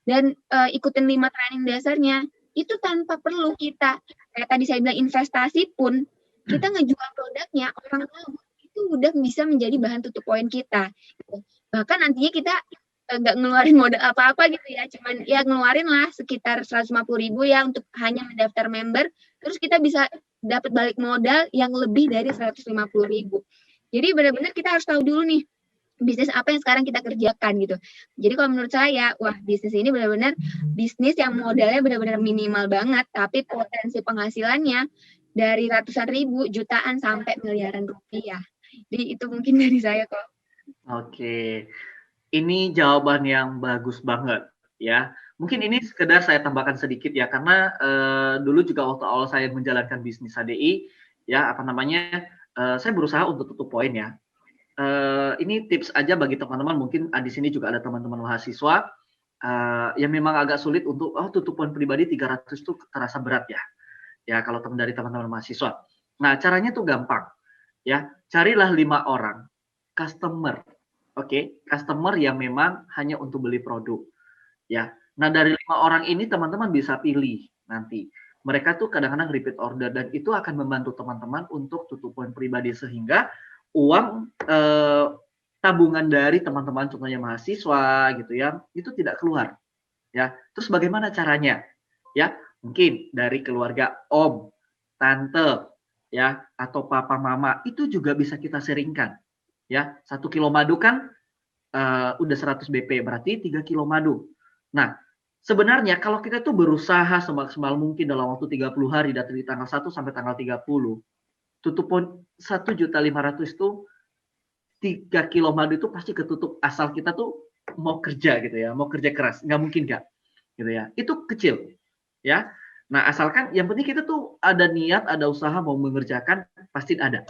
dan ikutin 5 training dasarnya, itu tanpa perlu kita, kayak tadi saya bilang investasi pun, kita ngejual produknya, orang tahu, itu udah bisa menjadi bahan tutup poin kita. Gitu. Bahkan nantinya kita nggak ngeluarin modal apa-apa gitu ya, cuman ya ngeluarin lah sekitar 150.000 ya untuk hanya mendaftar member, terus kita bisa dapat balik modal yang lebih dari 150.000. Jadi benar-benar kita harus tahu dulu nih bisnis apa yang sekarang kita kerjakan gitu. Jadi kalau menurut saya, wah bisnis ini benar-benar bisnis yang modalnya benar-benar minimal banget, tapi potensi penghasilannya dari ratusan ribu, jutaan sampai miliaran rupiah. Jadi itu mungkin dari saya kok. Oke. Ini jawaban yang bagus banget ya. Mungkin ini sekedar saya tambahkan sedikit ya, karena dulu juga waktu awal saya menjalankan bisnis HDI ya, saya berusaha untuk tutup poin ya. Ini tips aja bagi teman-teman, mungkin di sini juga ada teman-teman mahasiswa yang memang agak sulit untuk tutup poin pribadi 300 itu terasa berat ya. Ya kalau dari teman-teman mahasiswa. Nah, caranya tuh gampang ya. Carilah 5 orang customer. Oke, customer yang memang hanya untuk beli produk, ya. Nah, dari 5 orang ini teman-teman bisa pilih nanti. Mereka tuh kadang-kadang repeat order dan itu akan membantu teman-teman untuk tutup poin pribadi sehingga uang tabungan dari teman-teman contohnya mahasiswa gitu ya, itu tidak keluar. Ya. Terus bagaimana caranya? Ya, mungkin dari keluarga om, tante, ya, atau papa mama itu juga bisa kita sharingkan. Ya, 1 kilo madu kan udah 100 BP, berarti 3 kilo madu. Nah, sebenarnya kalau kita tuh berusaha semaksimal mungkin dalam waktu 30 hari dari tanggal 1 sampai tanggal 30, tutup poin 1.500.000 tuh 3 kilo madu itu pasti ketutup, asal kita tuh mau kerja gitu ya, mau kerja keras, nggak mungkin nggak gitu ya. Itu kecil ya. Nah, asalkan yang penting kita tuh ada niat, ada usaha mau mengerjakan, pasti ada.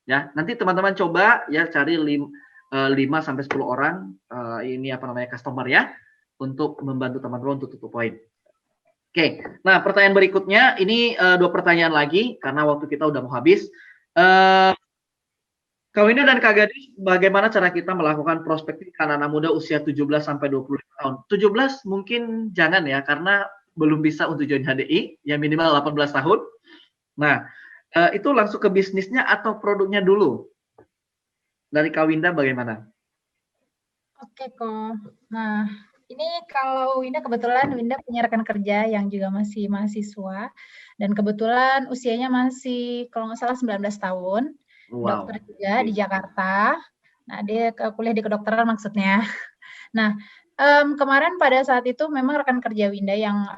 Ya, nanti teman-teman coba ya cari 5 sampai 10 orang customer ya untuk membantu teman-teman untuk tutup poin. Oke. Nah, pertanyaan berikutnya ini 2 pertanyaan lagi karena waktu kita udah mau habis. Kak Winda dan Kak Gadis, bagaimana cara kita melakukan prospektif anak-anak muda usia 17 sampai 25 tahun? 17 mungkin jangan ya karena belum bisa untuk join HDI, ya minimal 18 tahun. Nah, itu langsung ke bisnisnya atau produknya dulu? Dari Kak Winda bagaimana? Oke kok. Nah, Ini kalau kebetulan Winda punya rekan kerja yang juga masih mahasiswa dan kebetulan usianya masih kalau nggak salah 19 tahun, dokter juga di Jakarta. Nah, dia kuliah di kedokteran maksudnya. Nah, kemarin pada saat itu memang rekan kerja Winda yang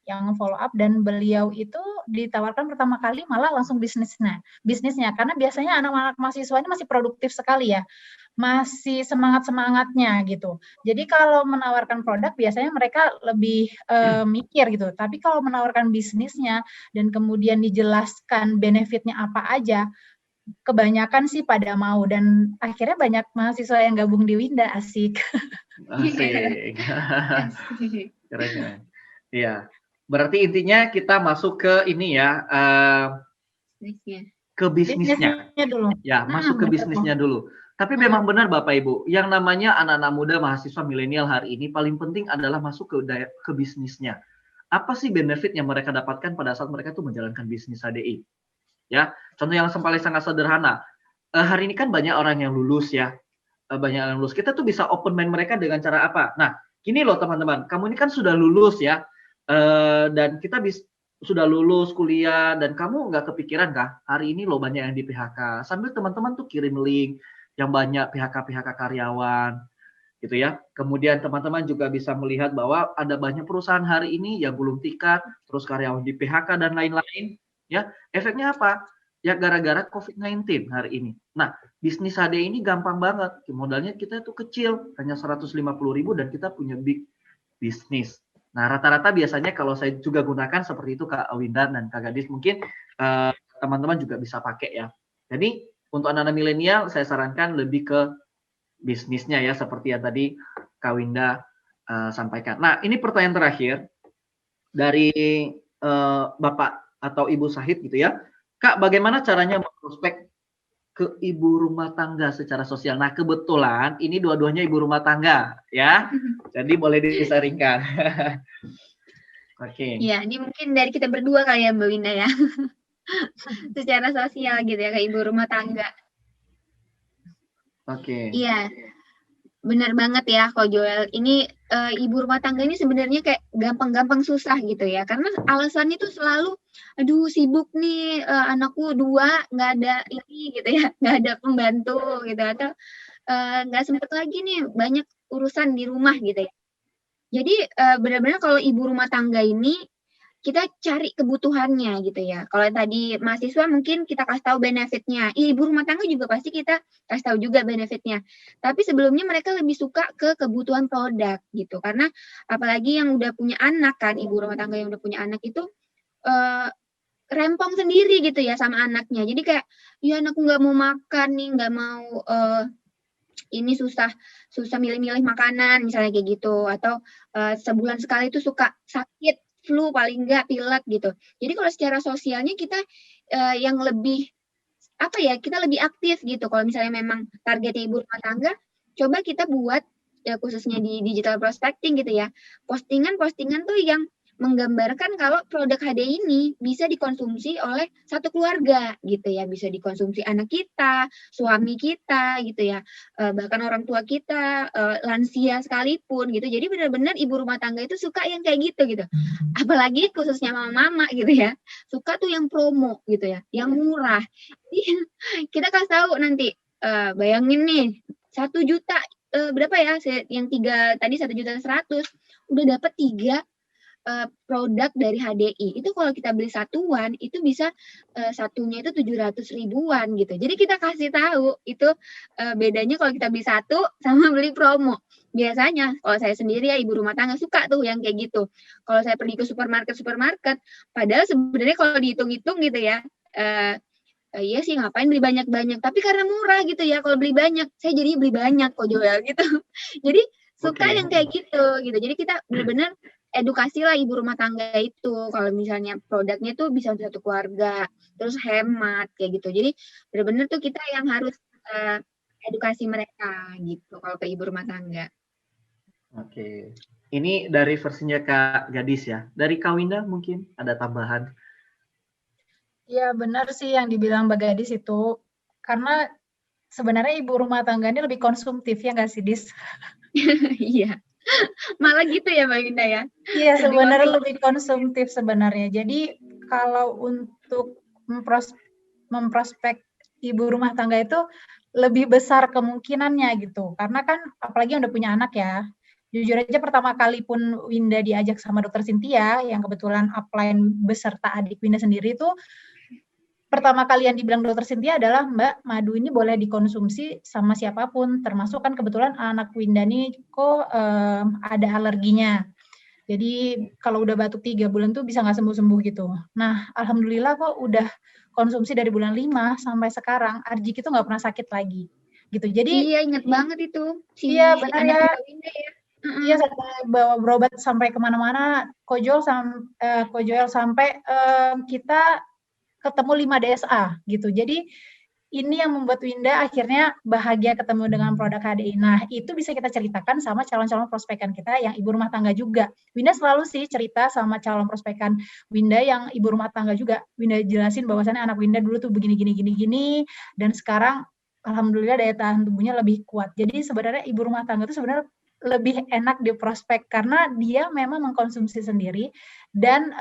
yang follow up dan beliau itu ditawarkan pertama kali malah langsung bisnisnya karena biasanya anak-anak mahasiswa ini masih produktif sekali ya. Masih semangat-semangatnya gitu. Jadi kalau menawarkan produk biasanya mereka lebih mikir gitu. Tapi kalau menawarkan bisnisnya dan kemudian dijelaskan benefitnya apa aja, kebanyakan sih pada mau dan akhirnya banyak mahasiswa yang gabung di Winda. Asik. Asik. Keren. Iya. Berarti intinya kita masuk ke ini ya, ke bisnisnya dulu. Ya, masuk ke bisnisnya dulu. Tapi memang benar Bapak Ibu, yang namanya anak-anak muda mahasiswa milenial hari ini paling penting adalah masuk ke bisnisnya. Apa sih benefit yang mereka dapatkan pada saat mereka tuh menjalankan bisnis HDI? Ya, contoh yang paling sangat sederhana. Hari ini kan banyak orang yang lulus ya. Banyak yang lulus. Kita tuh bisa open mind mereka dengan cara apa? Nah, gini loh teman-teman, kamu ini kan sudah lulus ya. Dan kita sudah lulus kuliah dan kamu nggak kepikiran kah hari ini loh banyak yang di PHK sambil teman-teman tuh kirim link yang banyak PHK karyawan gitu ya. Kemudian teman-teman juga bisa melihat bahwa ada banyak perusahaan hari ini yang gulung tikar, terus karyawan di PHK dan lain-lain ya. Efeknya apa? Ya gara-gara COVID-19 hari ini. Nah, bisnis HD ini gampang banget. Modalnya kita tuh kecil, hanya 150.000 dan kita punya big bisnis. Nah, rata-rata biasanya kalau saya juga gunakan seperti itu Kak Winda dan Kak Gadis, mungkin teman-teman juga bisa pakai ya. Jadi untuk anak-anak milenial saya sarankan lebih ke bisnisnya ya seperti yang tadi Kak Winda sampaikan. Nah, ini pertanyaan terakhir dari Bapak atau Ibu Sahid gitu ya. Kak, bagaimana caranya memprospek ke ibu rumah tangga secara sosial? Nah, kebetulan ini dua-duanya ibu rumah tangga ya. Jadi boleh disaringkan. Oke. Ya, ini mungkin dari kita berdua kali ya Mbak Winda ya. Secara sosial gitu ya ke ibu rumah tangga. Oke. Iya. Benar banget ya Ko Joel. Ini ibu rumah tangga ini sebenarnya kayak gampang-gampang susah gitu ya. Karena alasannya tuh selalu aduh sibuk nih anakku 2 nggak ada ini gitu ya, nggak ada pembantu gitu atau nggak sempet lagi nih banyak urusan di rumah gitu ya. Jadi benar-benar kalau ibu rumah tangga ini kita cari kebutuhannya gitu ya. Kalau tadi mahasiswa mungkin kita kasih tahu benefitnya. Ibu rumah tangga juga pasti kita kasih tahu juga benefitnya. Tapi sebelumnya mereka lebih suka ke kebutuhan produk gitu. Karena apalagi yang udah punya anak kan, ibu rumah tangga yang udah punya anak itu rempong sendiri gitu ya sama anaknya. Jadi kayak, ya anakku nggak mau makan nih, nggak mau ini susah milih-milih makanan misalnya kayak gitu. Atau sebulan sekali itu suka sakit, flu paling enggak pilek gitu. Jadi kalau secara sosialnya kita yang lebih apa ya, kita lebih aktif gitu. Kalau misalnya memang targetnya ibu rumah tangga, coba kita buat ya khususnya di digital prospecting gitu ya. Postingan-postingan tuh yang menggambarkan kalau produk HD ini bisa dikonsumsi oleh satu keluarga gitu ya, bisa dikonsumsi anak kita, suami kita gitu ya, bahkan orang tua kita, lansia sekalipun gitu. Jadi benar-benar ibu rumah tangga itu suka yang kayak gitu. Apalagi khususnya mama-mama gitu ya, suka tuh yang promo gitu ya, yang murah. Kita kasih tahu nanti, bayangin nih 1 juta berapa ya, yang 3 tadi 1.100.000 udah dapat 3 produk dari HDI. Itu kalau kita beli satuan itu bisa satunya itu 700.000-an gitu. Jadi kita kasih tahu itu bedanya kalau kita beli satu sama beli promo. Biasanya kalau saya sendiri ya ibu rumah tangga suka tuh yang kayak gitu. Kalau saya pergi ke supermarket, padahal sebenarnya kalau dihitung-hitung gitu ya, iya sih ngapain beli banyak-banyak. Tapi karena murah gitu ya, kalau beli banyak, saya jadi beli banyak kok Joel gitu. Jadi suka yang kayak gitu. Jadi kita benar-benar edukasilah ibu rumah tangga itu kalau misalnya produknya tuh bisa untuk satu keluarga, terus hemat kayak gitu. Jadi benar-benar tuh kita yang harus edukasi mereka gitu kalau ke ibu rumah tangga. Oke. Ini dari versinya Kak Gadis ya. Dari Kak Winda mungkin ada tambahan. Ya benar sih yang dibilang Mbak Gadis itu. Karena sebenarnya ibu rumah tangga ini lebih konsumtif ya nggak sih Dis? Iya. Malah gitu ya Mbak Winda ya? Iya, Sedih sebenarnya banget. lebih konsumtif sebenarnya. Jadi kalau untuk memprospek ibu rumah tangga itu lebih besar kemungkinannya gitu. Karena kan apalagi yang udah punya anak ya. Jujur aja pertama kali pun Winda diajak sama dokter Cynthia yang kebetulan upline beserta adik Winda sendiri itu pertama kali yang dibilang dokter Cynthia adalah Mbak, madu ini boleh dikonsumsi sama siapapun, termasuk kan kebetulan anak Winda nih kok ada alerginya. Jadi kalau udah batuk 3 bulan tuh bisa nggak sembuh-sembuh gitu. Nah, alhamdulillah kok udah konsumsi dari bulan 5 sampai sekarang, Arjik itu nggak pernah sakit lagi. Gitu. Jadi Iya, inget banget itu si iya benar ya. anaknya Mbak Winda ya. Iya sampai bawa berobat sampai kemana-mana, Kojoel sampai kita ketemu 5 DSA gitu. Jadi ini yang membuat Winda akhirnya bahagia ketemu dengan produk HDI. Nah, itu bisa kita ceritakan sama calon-calon prospekan kita yang ibu rumah tangga juga. Winda selalu sih cerita sama calon prospekan Winda yang ibu rumah tangga juga. Winda jelasin bahwasannya anak Winda dulu tuh begini, dan sekarang alhamdulillah daya tahan tubuhnya lebih kuat. Jadi sebenarnya ibu rumah tangga itu sebenarnya lebih enak di prospek karena dia memang mengkonsumsi sendiri dan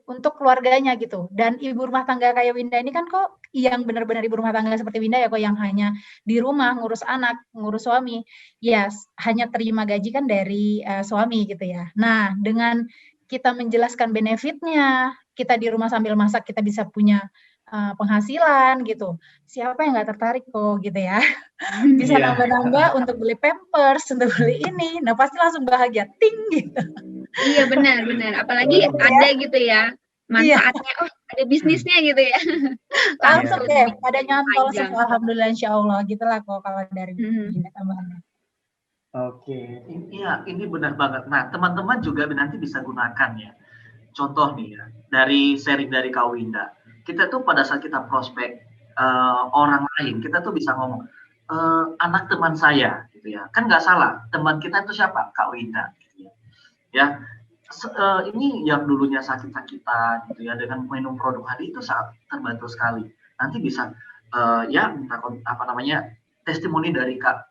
untuk keluarganya gitu. Dan ibu rumah tangga kayak Winda ini kan kok yang benar-benar ibu rumah tangga seperti Winda ya kok yang hanya di rumah ngurus anak, ngurus suami, ya hanya terima gaji kan dari suami gitu ya. Nah, dengan kita menjelaskan benefitnya, kita di rumah sambil masak kita bisa punya penghasilan gitu. Siapa yang nggak tertarik kok gitu ya? Bisa Iya. nambah-nambah untuk beli Pampers, untuk beli ini. Nah, pasti langsung bahagia ting gitu. Iya benar. Apalagi Gitu ya. ada gitu ya Iya. manfaatnya. Oh, ada bisnisnya gitu ya. Langsung Langsung deh bikin pada nyantol panjang. semua alhamdulillah insyaallah gitulah kok kalau dari Mhm. Winda tambahannya. Oke, iya ini benar banget. Nah, teman-teman juga nanti bisa gunakan ya. Contoh nih ya, dari sharing dari Kak Winda. Kita tuh pada saat kita prospek orang lain, kita tuh bisa ngomong, anak teman saya, gitu ya. Kan nggak salah, teman kita itu siapa? Kak Winda, gitu ya. Ya, ini yang dulunya sakit-sakitan, gitu ya, dengan minum produk HDI itu sangat terbantu sekali. Nanti bisa, ya, minta apa namanya, testimoni dari Kak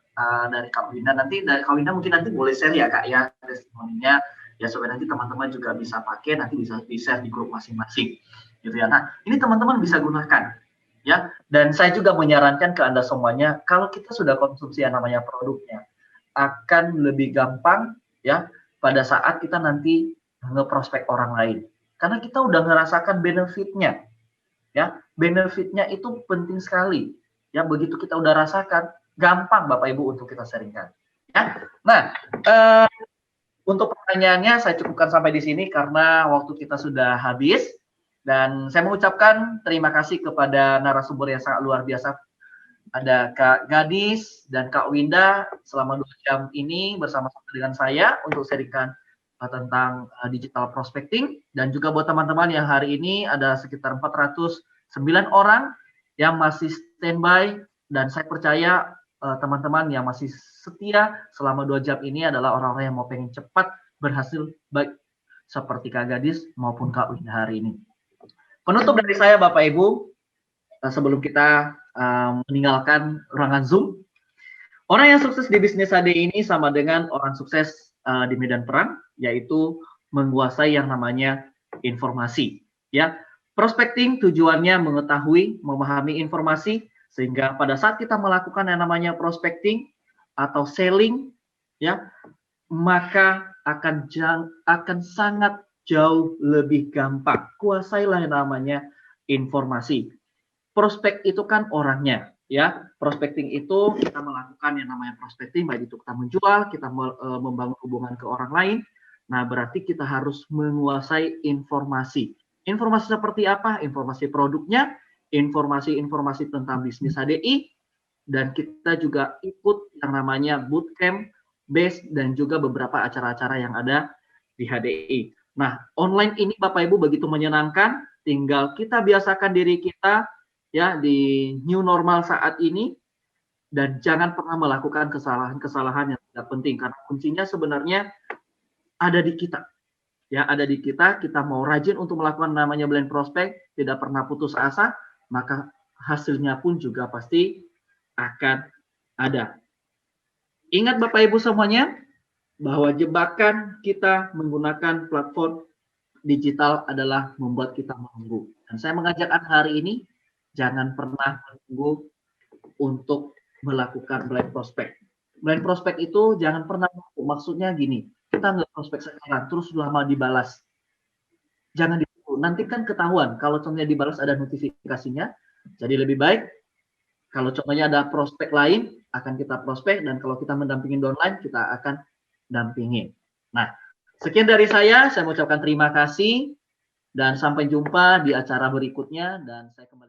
Winda. Nanti dari Kak Winda mungkin nanti boleh share ya Kak ya testimoninya ya supaya nanti teman-teman juga bisa pakai, nanti bisa di-share di grup masing-masing gitu ya. Nah, ini teman-teman bisa gunakan ya. Dan saya juga menyarankan ke Anda semuanya kalau kita sudah konsumsi yang namanya produknya akan lebih gampang ya pada saat kita nanti ngeprospek orang lain. Karena kita udah ngerasakan benefitnya ya. Benefitnya itu penting sekali. Ya, begitu kita udah rasakan gampang Bapak Ibu untuk kita sharingkan. Ya. Nah, untuk pertanyaannya saya cukupkan sampai di sini karena waktu kita sudah habis dan saya mengucapkan terima kasih kepada narasumber yang sangat luar biasa. Ada Kak Gadis dan Kak Winda selama 2 jam ini bersama-sama dengan saya untuk sharingkan tentang digital prospecting dan juga buat teman-teman yang hari ini ada sekitar 409 orang yang masih standby dan saya percaya teman-teman yang masih setia selama 2 jam ini adalah orang-orang yang mau pengen cepat berhasil baik seperti Kak Gadis maupun Kak Winda hari ini. Penutup dari saya Bapak Ibu, sebelum kita meninggalkan ruangan Zoom, orang yang sukses di bisnis HDI ini sama dengan orang sukses di medan perang, yaitu menguasai yang namanya informasi. Ya, prospecting tujuannya mengetahui, memahami informasi, sehingga pada saat kita melakukan yang namanya prospecting atau selling, ya, maka akan sangat jauh lebih gampang. Kuasailah yang namanya informasi. Prospek itu kan orangnya, ya. Prospecting itu kita melakukan yang namanya prospecting, baik itu kita menjual, kita membangun hubungan ke orang lain. Nah, berarti kita harus menguasai informasi. Informasi seperti apa? Informasi produknya, informasi tentang bisnis HDI, dan kita juga ikut yang namanya bootcamp, base, dan juga beberapa acara-acara yang ada di HDI. Nah, online ini Bapak Ibu begitu menyenangkan, tinggal kita biasakan diri kita ya di new normal saat ini dan jangan pernah melakukan kesalahan-kesalahan yang tidak penting karena kuncinya sebenarnya ada di kita. Ya, ada di kita, kita mau rajin untuk melakukan namanya blend prospect, tidak pernah putus asa, maka hasilnya pun juga pasti akan ada. Ingat Bapak Ibu semuanya, bahwa jebakan kita menggunakan platform digital adalah membuat kita menunggu. Dan saya mengajak Anda hari ini, jangan pernah menunggu untuk melakukan blind prospect. Blind prospect itu jangan pernah, maksudnya gini, kita nggak prospek sekarang, terus lama dibalas. Jangan ditunggu, nanti kan ketahuan, kalau contohnya dibalas ada notifikasinya, jadi lebih baik, kalau contohnya ada prospek lain, akan kita prospek, dan kalau kita mendampingi downline, kita akan dampingin. Nah, sekian dari saya mengucapkan terima kasih, dan sampai jumpa di acara berikutnya, dan saya kembali